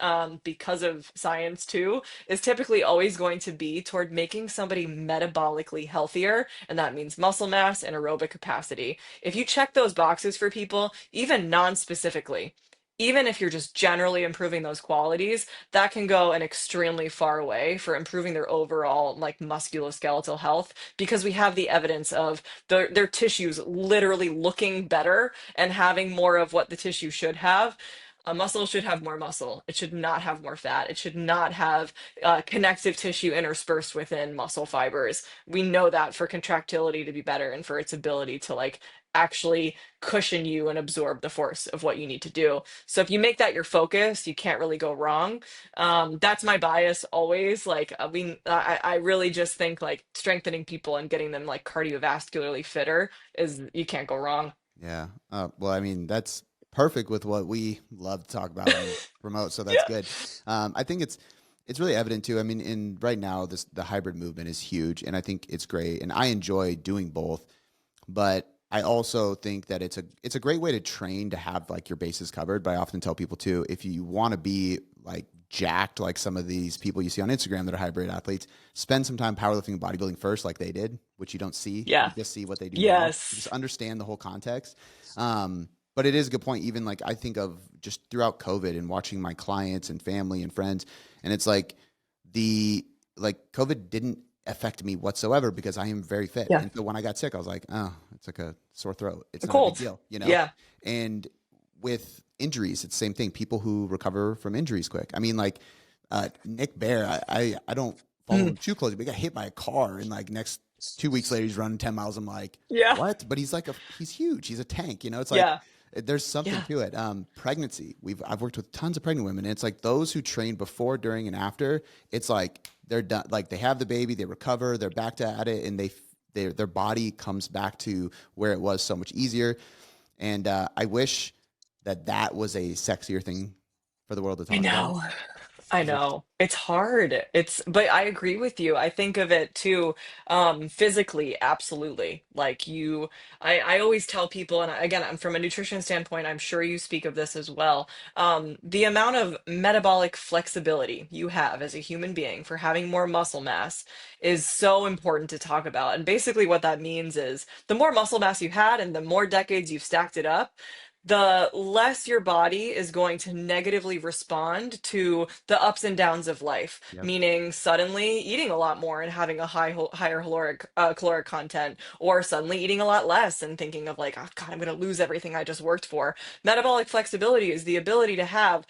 Speaker 5: because of science too, is typically always going to be toward making somebody metabolically healthier, and that means muscle mass and aerobic capacity. If you check those boxes for people, even non-specifically, even if you're just generally improving those qualities, that can go an extremely far way for improving their overall like musculoskeletal health, because we have the evidence of their tissues literally looking better and having more of what the tissue should have. A muscle should have more muscle. It should not have more fat. It should not have connective tissue interspersed within muscle fibers. We know that for contractility to be better and for its ability to like actually cushion you and absorb the force of what you need to do. So if you make that your focus, you can't really go wrong. That's my bias always. Like I really just think like strengthening people and getting them like cardiovascularly fitter is you can't go wrong.
Speaker 1: Yeah. Well, I mean, that's perfect with what we love to talk about and promote. So that's
Speaker 5: Yeah.
Speaker 1: good. I think it's really evident too. I mean, in right now, the hybrid movement is huge, and I think it's great, and I enjoy doing both. But I also think that it's a great way to train to have like your bases covered. But I often tell people too, if you want to be like jacked like some of these people you see on Instagram that are hybrid athletes, spend some time powerlifting and bodybuilding first, like they did, which you don't see. You
Speaker 5: Yeah.
Speaker 1: just see what they do now. You just
Speaker 5: Yes.
Speaker 1: understand the whole context. But it is a good point. Even like I think of just throughout COVID and watching my clients and family and friends, and it's like COVID didn't affect me whatsoever because I am very fit.
Speaker 5: Yeah.
Speaker 1: And so when I got sick, I was like, oh, it's like a sore throat. It's
Speaker 5: A
Speaker 1: not a big
Speaker 5: cold.
Speaker 1: deal, you know?
Speaker 5: Yeah.
Speaker 1: And with injuries, it's the same thing. People who recover from injuries quick. I mean, like Nick Bear, I don't follow him too closely, but he got hit by a car and like next 2 weeks later he's running 10 miles. I'm like,
Speaker 5: Yeah.
Speaker 1: what? But he's huge. He's a tank, you know? It's like
Speaker 5: Yeah.
Speaker 1: there's something
Speaker 5: Yeah.
Speaker 1: to it. Pregnancy. I've worked with tons of pregnant women, and it's like those who train before, during, and after, it's like they're done. Like they have the baby, they recover, they're back at it, and their body comes back to where it was so much easier. And I wish that was a sexier thing for the world to
Speaker 5: I
Speaker 1: talk about.
Speaker 5: know. I know. It's hard. But I agree with you. I think of it too, physically, absolutely. I always tell people, and again, I'm from a nutrition standpoint, I'm sure you speak of this as well. The amount of metabolic flexibility you have as a human being for having more muscle mass is so important to talk about. And basically, what that means is the more muscle mass you had and the more decades you've stacked it up, the less your body is going to negatively respond to the ups and downs of life,
Speaker 1: Yep.
Speaker 5: meaning suddenly eating a lot more and having a higher caloric content, or suddenly eating a lot less and thinking of like, oh God, I'm going to lose everything I just worked for. Metabolic flexibility is the ability to have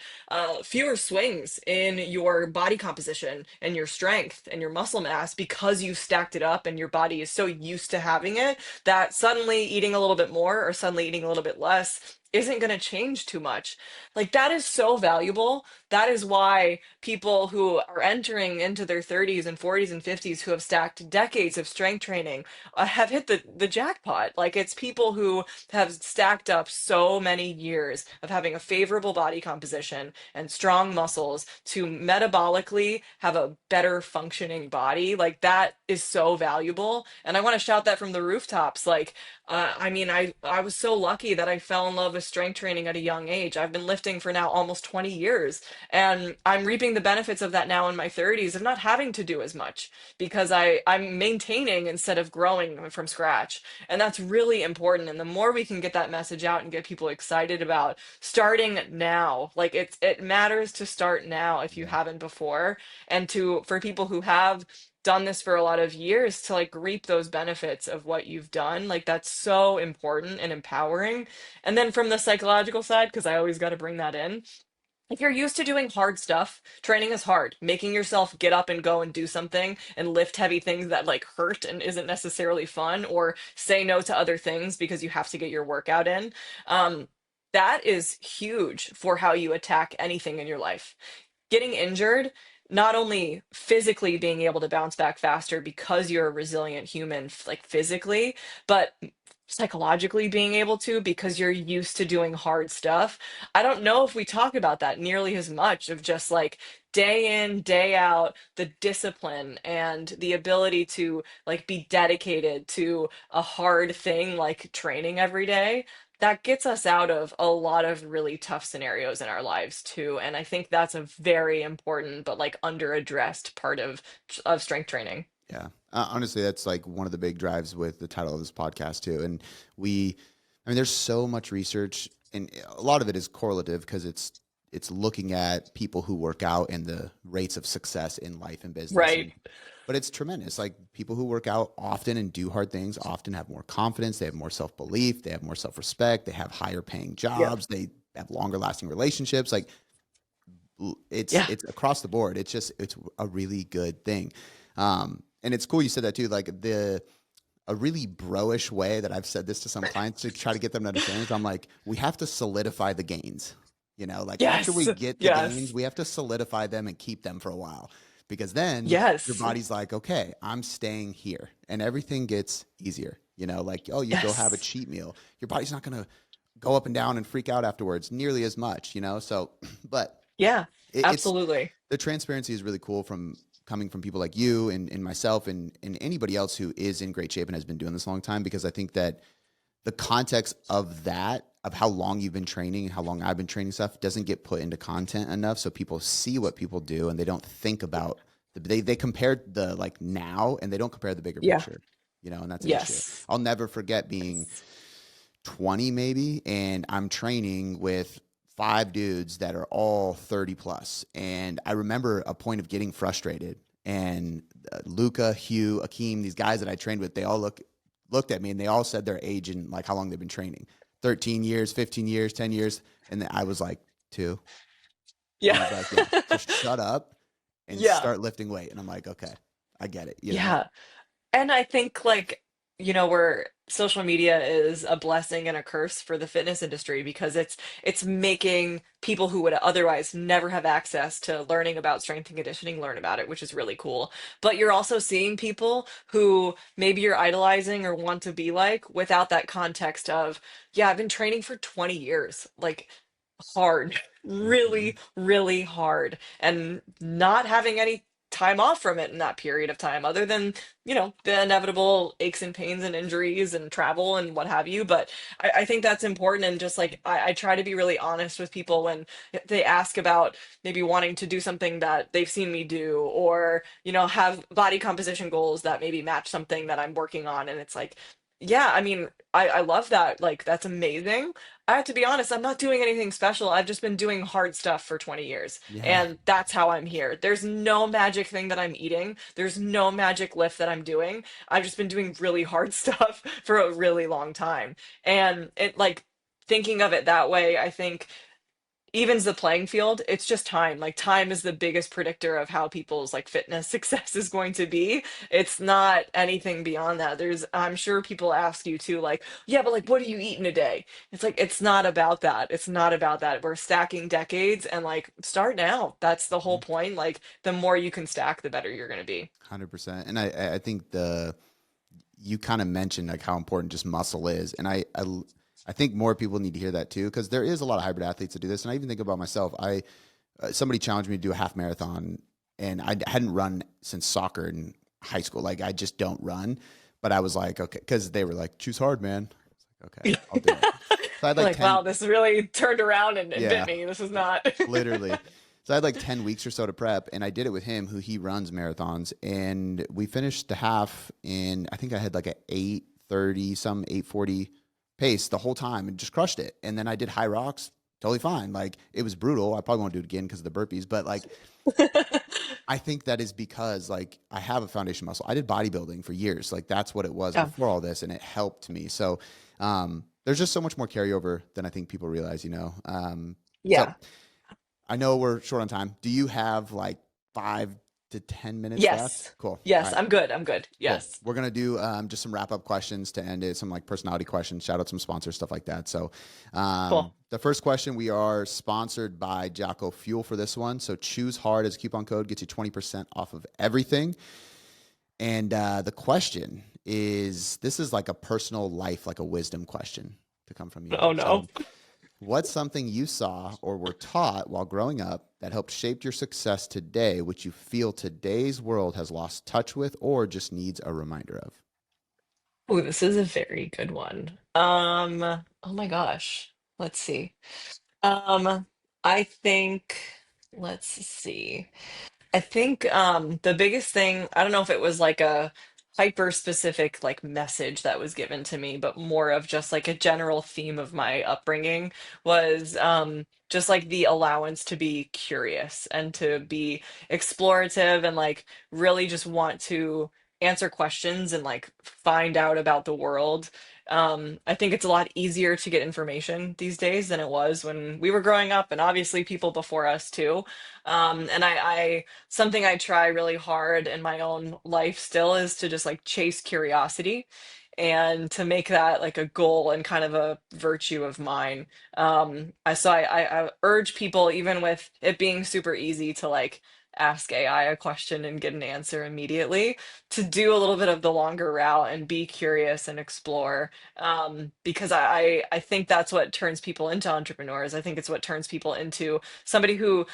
Speaker 5: fewer swings in your body composition and your strength and your muscle mass because you've stacked it up and your body is so used to having it that suddenly eating a little bit more or suddenly eating a little bit less isn't going to change too much. Like that is so valuable. That is why people who are entering into their 30s and 40s and 50s who have stacked decades of strength training have hit the jackpot. Like it's people who have stacked up so many years of having a favorable body composition and strong muscles to metabolically have a better functioning body. Like that is so valuable. And I want to shout that from the rooftops. Like I mean, I was so lucky that I fell in love with strength training at a young age. I've been lifting for now almost 20 years, and I'm reaping the benefits of that now in my 30s of not having to do as much because I'm maintaining instead of growing from scratch. And that's really important. And the more we can get that message out and get people excited about starting now, like it matters to start now if you haven't before, and for people who have done this for a lot of years to like reap those benefits of what you've done. Like that's so important and empowering. And then from the psychological side, because I always got to bring that in, if you're used to doing hard stuff, training is hard. Making yourself get up and go and do something and lift heavy things that like hurt and isn't necessarily fun, or say no to other things because you have to get your workout in. That is huge for how you attack anything in your life. Getting injured, not only physically being able to bounce back faster because you're a resilient human, like physically, but psychologically being able to because you're used to doing hard stuff. I don't know if we talk about that nearly as much of just like day in, day out, the discipline and the ability to like be dedicated to a hard thing like training every day. That gets us out of a lot of really tough scenarios in our lives too. And I think that's a very important but like underaddressed part of strength training.
Speaker 1: Yeah. Honestly, that's like one of the big drives with the title of this podcast too. And I mean, there's so much research, and a lot of it is correlative because it's looking at people who work out and the rates of success in life and business.
Speaker 5: Right.
Speaker 1: But it's tremendous. Like people who work out often and do hard things often have more confidence. They have more self-belief. They have more self-respect. They have higher paying jobs. They have longer lasting relationships. Like it's across the board. It's a really good thing. And it's cool you said that too. Like a really bro-ish way that I've said this to some clients to try to get them to understand is I'm like, we have to solidify the gains. You know, like after we get the gains, we have to solidify them and keep them for a while. Because then your body's like, okay, I'm staying here, and everything gets easier. You know, like, oh, you go have a cheat meal. Your body's not going to go up and down and freak out afterwards nearly as much, you know? So, but
Speaker 5: absolutely.
Speaker 1: The transparency is really cool coming from people like you and myself and anybody else who is in great shape and has been doing this a long time, because I think that the context of that, of how long you've been training and how long I've been training stuff, doesn't get put into content enough. So people see what people do and they don't think about they compare the like now and they don't compare the bigger
Speaker 5: Yeah.
Speaker 1: picture, and that's an issue.
Speaker 5: Yes.
Speaker 1: I'll never forget being 20 maybe, and I'm training with five dudes that are all 30 plus. And I remember a point of getting frustrated, and Luca, Hugh, Akeem, these guys that I trained with, they all looked at me and they all said their age and like how long they've been training. 13 years, 15 years, 10 years. And then I was like, two. And
Speaker 5: Yeah.
Speaker 1: I was like, yeah, just shut up and
Speaker 5: Yeah.
Speaker 1: start lifting weight. And I'm like, okay, I get it.
Speaker 5: Yeah. And I think like, where social media is a blessing and a curse for the fitness industry because it's making people who would otherwise never have access to learning about strength and conditioning learn about it, which is really cool. But you're also seeing people who maybe you're idolizing or want to be like without that context of, yeah, I've been training for 20 years. Like hard,
Speaker 1: Mm-hmm.
Speaker 5: really, really hard, and not having any time off from it in that period of time, other than, the inevitable aches and pains and injuries and travel and what have you. But I think that's important. And just like, I try to be really honest with people when they ask about maybe wanting to do something that they've seen me do, or, have body composition goals that maybe match something that I'm working on. And it's like, yeah, I mean, I love that. Like, that's amazing. I have to be honest, I'm not doing anything special. I've just been doing hard stuff for 20 years.
Speaker 1: Yeah.
Speaker 5: And that's how I'm here. There's no magic thing that I'm eating. There's no magic lift that I'm doing. I've just been doing really hard stuff for a really long time. And it like thinking of it that way, I think evens the playing field. It's just time. Like time is the biggest predictor of how people's like fitness success is going to be. It's not anything beyond that. I'm sure people ask you too, like, yeah, but like, what do you eat in a day? It's like, it's not about that. It's not about that. We're stacking decades and like, start now. That's the whole point. Like, the more you can stack, the better you're going to be.
Speaker 1: 100%. And I think you kind of mentioned like how important just muscle is. And I think more people need to hear that too, because there is a lot of hybrid athletes that do this. And I even think about myself. Somebody challenged me to do a half marathon, and I hadn't run since soccer in high school. Like I just don't run, but I was like, okay, because they were like, choose hard, man. I was like, okay, I'll do it. So I had like
Speaker 5: Like,
Speaker 1: 10,
Speaker 5: wow, this really turned around and bit
Speaker 1: yeah,
Speaker 5: me. This is not.
Speaker 1: literally. So I had like 10 weeks or so to prep, and I did it with him, who he runs marathons. And we finished the half in, I think I had like a 8:30, some 8:40 pace the whole time and just crushed it. And then I did high rocks, totally fine. Like it was brutal. I probably won't do it again because of the burpees, but like I think that is because like I have a foundation muscle. I did bodybuilding for years. Like that's what it was
Speaker 5: Yeah.
Speaker 1: before all this, and it helped me. So there's just so much more carryover than I think people realize. So
Speaker 5: Yeah.
Speaker 1: I know we're short on time. Do you have like 5 to 10 minutes left?
Speaker 5: Yes.
Speaker 1: Cool. All
Speaker 5: Yes,
Speaker 1: right.
Speaker 5: I'm good. I'm good.
Speaker 1: Cool.
Speaker 5: Yes.
Speaker 1: We're gonna do just some wrap up questions to end it, some like personality questions, shout out some sponsors, stuff like that. So,
Speaker 5: Cool.
Speaker 1: the first question, we are sponsored by Jocko Fuel for this one. So choose hard as a coupon code gets you 20% off of everything. And the question is, this is like a personal life, like a wisdom question to come from you.
Speaker 5: Oh no.
Speaker 1: So, what's something you saw or were taught while growing up that helped shape your success today, which you feel today's world has lost touch with or just needs a reminder of?
Speaker 5: Oh, this is a very good one. Oh my gosh. Let's see. Um, I think, let's see. I think the biggest thing, I don't know if it was like a hyper specific like message that was given to me, but more of just like a general theme of my upbringing was just like the allowance to be curious and to be explorative and like really just want to answer questions and like find out about the world. I think it's a lot easier to get information these days than it was when we were growing up, and obviously people before us too. And I something I try really hard in my own life still is to just like chase curiosity and to make that like a goal and kind of a virtue of mine. I urge people, even with it being super easy to like ask AI a question and get an answer immediately, to do a little bit of the longer route and be curious and explore. Because I think that's what turns people into entrepreneurs. I think it's what turns people into somebody who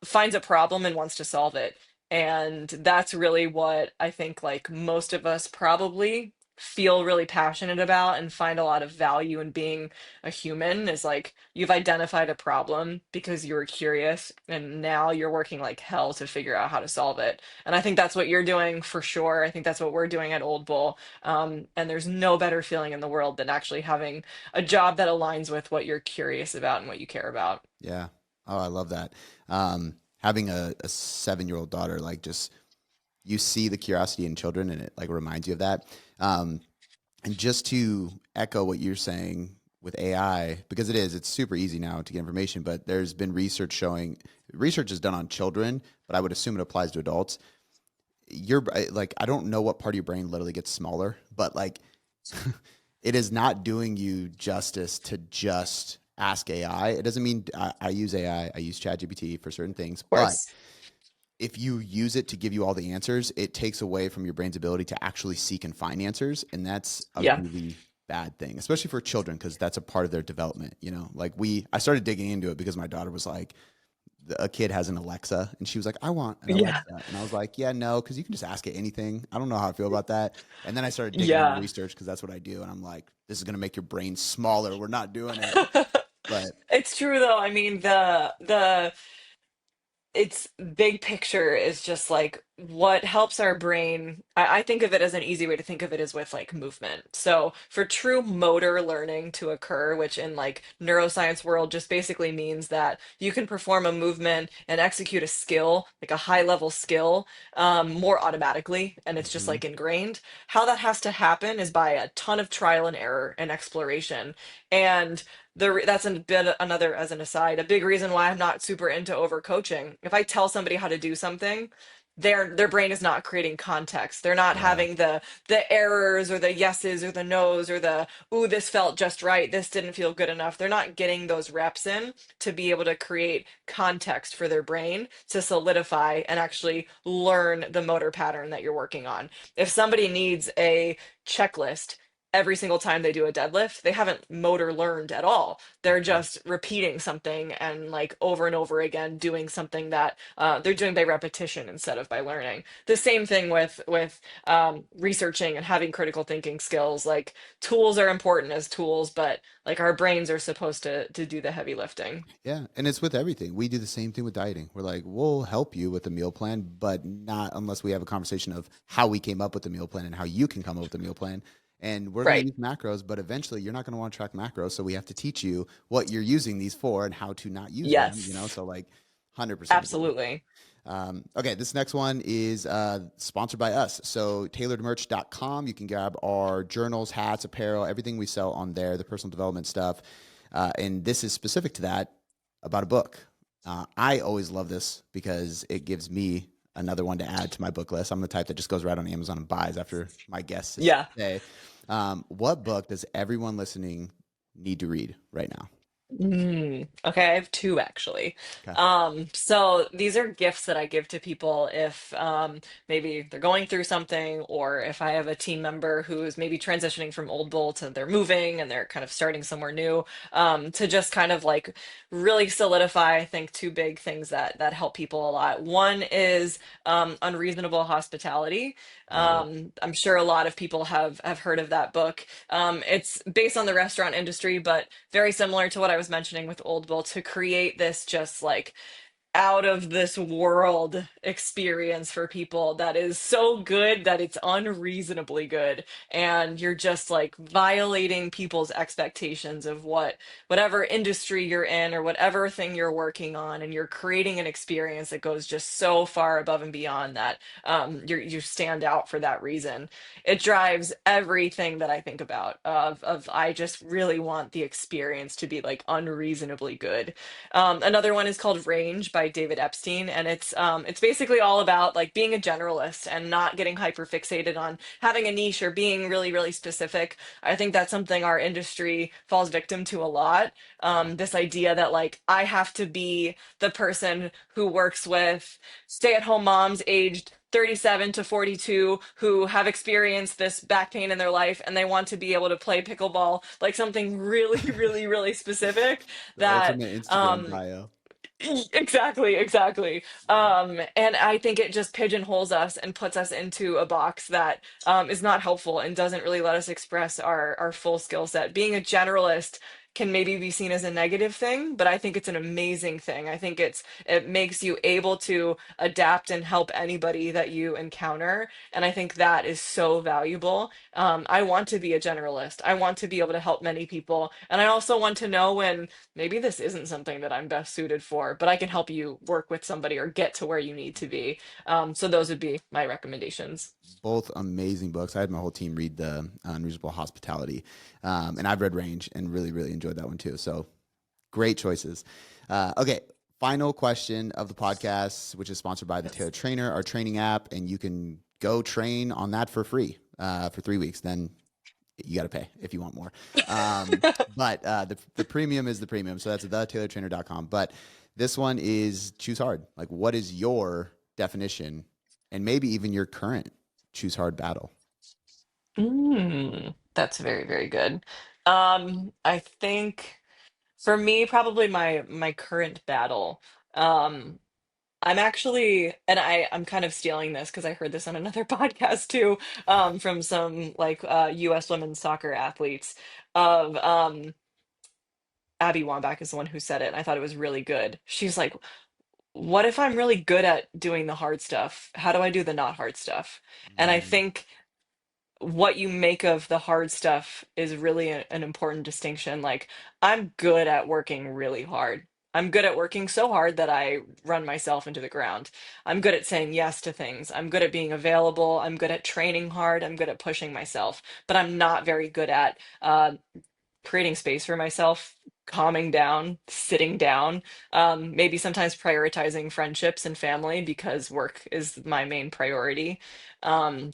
Speaker 5: finds a problem and wants to solve it. And that's really what I think like most of us probably feel really passionate about and find a lot of value in being a human is like you've identified a problem because you were curious and now you're working like hell to figure out how to solve it. And I think that's what you're doing for sure. I think that's what we're doing at Old Bull. And there's no better feeling in the world than actually having a job that aligns with what you're curious about and what you care about.
Speaker 1: Yeah. Oh, I love that. Having a 7-year-old daughter, like just you see the curiosity in children and it like reminds you of that. And just to echo what you're saying with AI, because it's super easy now to get information, but there's been research is done on children, but I would assume it applies to adults. Like, I don't know what part of your brain literally gets smaller, but like it is not doing you justice to just ask AI. It doesn't mean I use AI. I use ChatGPT for certain things,
Speaker 5: Of
Speaker 1: but
Speaker 5: course.
Speaker 1: if you use it to give you all the answers, it takes away from your brain's ability to actually seek and find answers. And that's a
Speaker 5: Yeah.
Speaker 1: really bad thing, especially for children, because that's a part of their development. Like I started digging into it because my daughter was like, a kid has an Alexa and she was like, I want an
Speaker 5: Yeah.
Speaker 1: Alexa. And I was like, yeah, no, because you can just ask it anything. I don't know how I feel about that. And then I started digging into
Speaker 5: Yeah.
Speaker 1: research because that's what I do. And I'm like, this is going to make your brain smaller. We're not doing it. But
Speaker 5: It's true though. I mean, the it's big picture is just like what helps our brain. I think of it as an easy way to think of it is with like movement. So for true motor learning to occur, which in like neuroscience world just basically means that you can perform a movement and execute a skill, like a high level skill, more automatically, and it's just
Speaker 1: mhm,
Speaker 5: like ingrained. How that has to happen is by a ton of trial and error and exploration. And that's a bit another as an aside, a big reason why I'm not super into overcoaching. If I tell somebody how to do something, their brain is not creating context. They're not
Speaker 1: yeah,
Speaker 5: having the errors or the yeses or the nos or the ooh, this felt just right, this didn't feel good enough. They're not getting those reps in to be able to create context for their brain to solidify and actually learn the motor pattern that you're working on. If somebody needs a checklist every single time they do a deadlift, they haven't motor learned at all. They're
Speaker 1: mhm,
Speaker 5: just repeating something and like over and over again doing something that they're doing by repetition instead of by learning. The same thing with researching and having critical thinking skills. Like tools are important as tools, but like our brains are supposed to do the heavy lifting.
Speaker 1: yeah. And it's with everything. We do the same thing with dieting. We're like, we'll help you with the meal plan, but not unless we have a conversation of how we came up with the meal plan and how you can come up with the meal plan. And we're going to
Speaker 5: Right.
Speaker 1: use macros, but eventually you're not going to want to track macros. So we have to teach you what you're using these for and how to not use them,
Speaker 5: Yes.
Speaker 1: So like 100% agree.
Speaker 5: Absolutely.
Speaker 1: Okay, this next one is sponsored by us. So tailoredmerch.com. You can grab our journals, hats, apparel, everything we sell on there, the personal development stuff. And this is specific to that about a book. I always love this because it gives me another one to add to my book list. I'm the type that just goes right on Amazon and buys after my guests
Speaker 5: Yeah.
Speaker 1: say, what book does everyone listening need to read right now?
Speaker 5: Okay, I have two actually.
Speaker 1: Okay.
Speaker 5: So these are gifts that I give to people if maybe they're going through something, or if I have a team member who's maybe transitioning from Old Bull to they're moving and they're kind of starting somewhere new, to just kind of like really solidify, I think, two big things that help people a lot. One is Unreasonable Hospitality.
Speaker 1: Love it.
Speaker 5: I'm sure a lot of people have heard of that book. It's based on the restaurant industry, but very similar to what I was mentioning with Old Bull to create this just like out of this world experience for people that is so good that it's unreasonably good, and you're just like violating people's expectations of whatever industry you're in or whatever thing you're working on, and you're creating an experience that goes just so far above and beyond that. You stand out for that reason. It drives everything that I think about of I just really want the experience to be like unreasonably good. Another one is called Range by David Epstein, and it's basically all about like being a generalist and not getting hyper fixated on having a niche or being really really specific. I think that's something our industry falls victim to a lot.
Speaker 1: Yeah.
Speaker 5: This idea that like I have to be the person who works with stay-at-home moms aged 37 to 42 who have experienced this back pain in their life and they want to be able to play pickleball, like something really really really specific
Speaker 1: The
Speaker 5: that
Speaker 1: ultimate Instagram bio.
Speaker 5: Exactly, exactly. And I think it just pigeonholes us and puts us into a box that is not helpful and doesn't really let us express our full skill set. Being a generalist can maybe be seen as a negative thing, but I think it's an amazing thing. I think it makes you able to adapt and help anybody that you encounter, and I think that is so valuable. I want to be a generalist. I want to be able to help many people, and I also want to know when maybe this isn't something that I'm best suited for, but I can help you work with somebody or get to where you need to be. So those would be my recommendations.
Speaker 1: Both amazing books. I had my whole team read the Unreasonable Hospitality, and I've read Range and really, really enjoyed that one too. So great choices. Okay, final question of the podcast, which is sponsored by the Taylor Trainer, our training app, and you can go train on that for free for 3 weeks. Then you got to pay if you want more. But the premium is the premium. So that's thetailoredtrainer.com. But this one is choose hard. Like, what is your definition and maybe even your current choose hard battle?
Speaker 5: That's very, very good. I think for me, probably my current battle. Um, I'm actually, and I'm kind of stealing this because I heard this on another podcast too, from some like U.S. women's soccer athletes. Of Abby Wambach is the one who said it, and I thought it was really good. She's like, "What if I'm really good at doing the hard stuff? How do I do the not hard stuff?" And I
Speaker 1: Mm,
Speaker 5: think what you make of the hard stuff is really an important distinction. Like, I'm good at working really hard. I'm good at working so hard that I run myself into the ground. I'm good at saying yes to things. I'm good at being available. I'm good at training hard. I'm good at pushing myself. But I'm not very good at creating space for myself, calming down, sitting down, maybe sometimes prioritizing friendships and family because work is my main priority.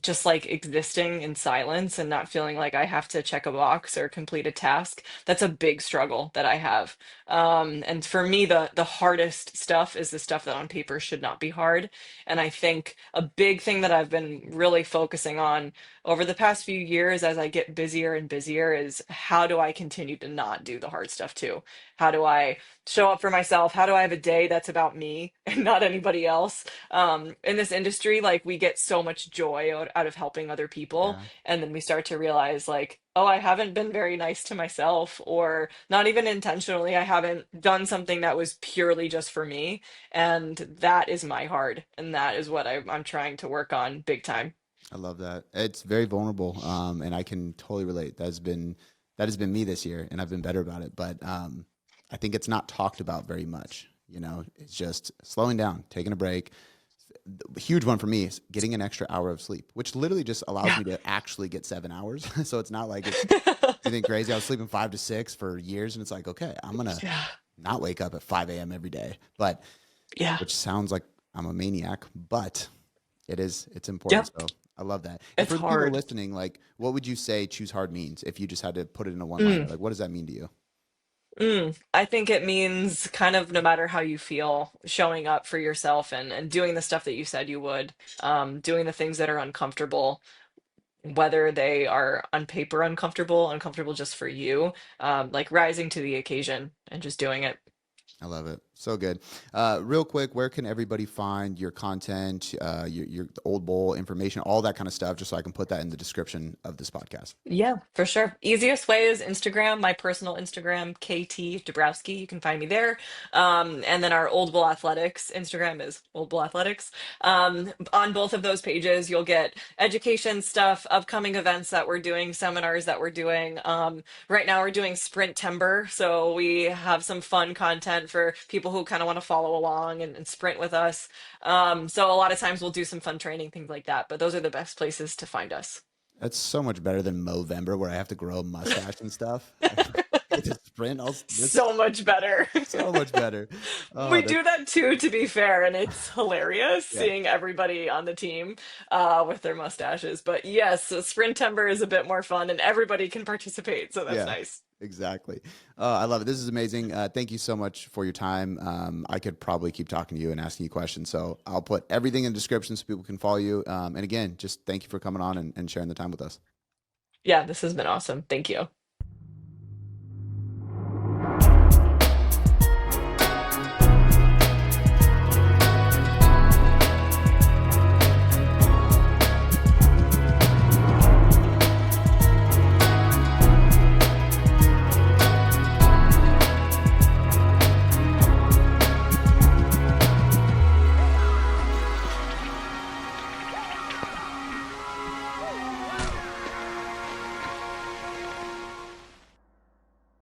Speaker 5: Just like existing in silence and not feeling like I have to check a box or complete a task. That's a big struggle that I have. And for me, the hardest stuff is the stuff that on paper should not be hard. And I think a big thing that I've been really focusing on over the past few years as I get busier and busier is how do I continue to not do the hard stuff too? How do I show up for myself? How do I have a day that's about me and not anybody else? In this industry, like we get so much joy out of helping other people.
Speaker 1: yeah,
Speaker 5: And then we start to realize, like, oh, I haven't been very nice to myself, or not even intentionally, I haven't done something that was purely just for me. And that is my hard. And that is what I'm trying to work on big time.
Speaker 1: I love that. It's very vulnerable, and I can totally relate. That has been me this year, and I've been better about it. But I think it's not talked about very much. You know, it's just slowing down, taking a break. The huge one for me is getting an extra hour of sleep, which literally just allows
Speaker 5: Yeah.
Speaker 1: me to actually get 7 hours. So it's not like it's anything crazy. I was sleeping 5 to 6 for years, and it's like, okay, I'm gonna
Speaker 5: Yeah.
Speaker 1: not wake up at 5 a.m. every day. But
Speaker 5: Yeah.
Speaker 1: which sounds like I'm a maniac, but it's important.
Speaker 5: Yep.
Speaker 1: So I love that. And
Speaker 5: It's
Speaker 1: for the people
Speaker 5: hard.
Speaker 1: listening, like, what would you say choose hard means if you just had to put it in a one liner?
Speaker 5: Mm,
Speaker 1: Like, what does that mean to you?
Speaker 5: I think it means kind of no matter how you feel, showing up for yourself and doing the stuff that you said you would, doing the things that are uncomfortable, whether they are on paper uncomfortable, uncomfortable just for you, like rising to the occasion and just doing it.
Speaker 1: I love it. So good. Real quick, where can everybody find your content, your old bowl information, all that kind of stuff, just so I can put that in the description of this podcast?
Speaker 5: Yeah, for sure. Easiest way is Instagram, my personal Instagram, KT Dabrowski. You can find me there. And then our Old Bull Athletics Instagram is Old Bull Athletics. On both of those pages, you'll get education stuff, upcoming events that we're doing, seminars that we're doing. Right now, we're doing Sprint Timber. So we have some fun content for people who kind of want to follow along and sprint with us. So a lot of times we'll do some fun training, things like that. But those are the best places to find us.
Speaker 1: That's so much better than Movember, where I have to grow a mustache and stuff. It's a sprint. It's
Speaker 5: So much better.
Speaker 1: so much better. Oh,
Speaker 5: We
Speaker 1: that's
Speaker 5: do that too, to be fair, and it's hilarious
Speaker 1: yeah.
Speaker 5: seeing everybody on the team with their mustaches. But yes, so Sprint Timber is a bit more fun, and everybody can participate, so that's
Speaker 1: Yeah,
Speaker 5: nice.
Speaker 1: exactly. I love it. This is amazing. Thank you so much for your time. I could probably keep talking to you and asking you questions. So I'll put everything in the description so people can follow you. And again, just thank you for coming on and sharing the time with us.
Speaker 5: Yeah, this has been awesome. Thank you.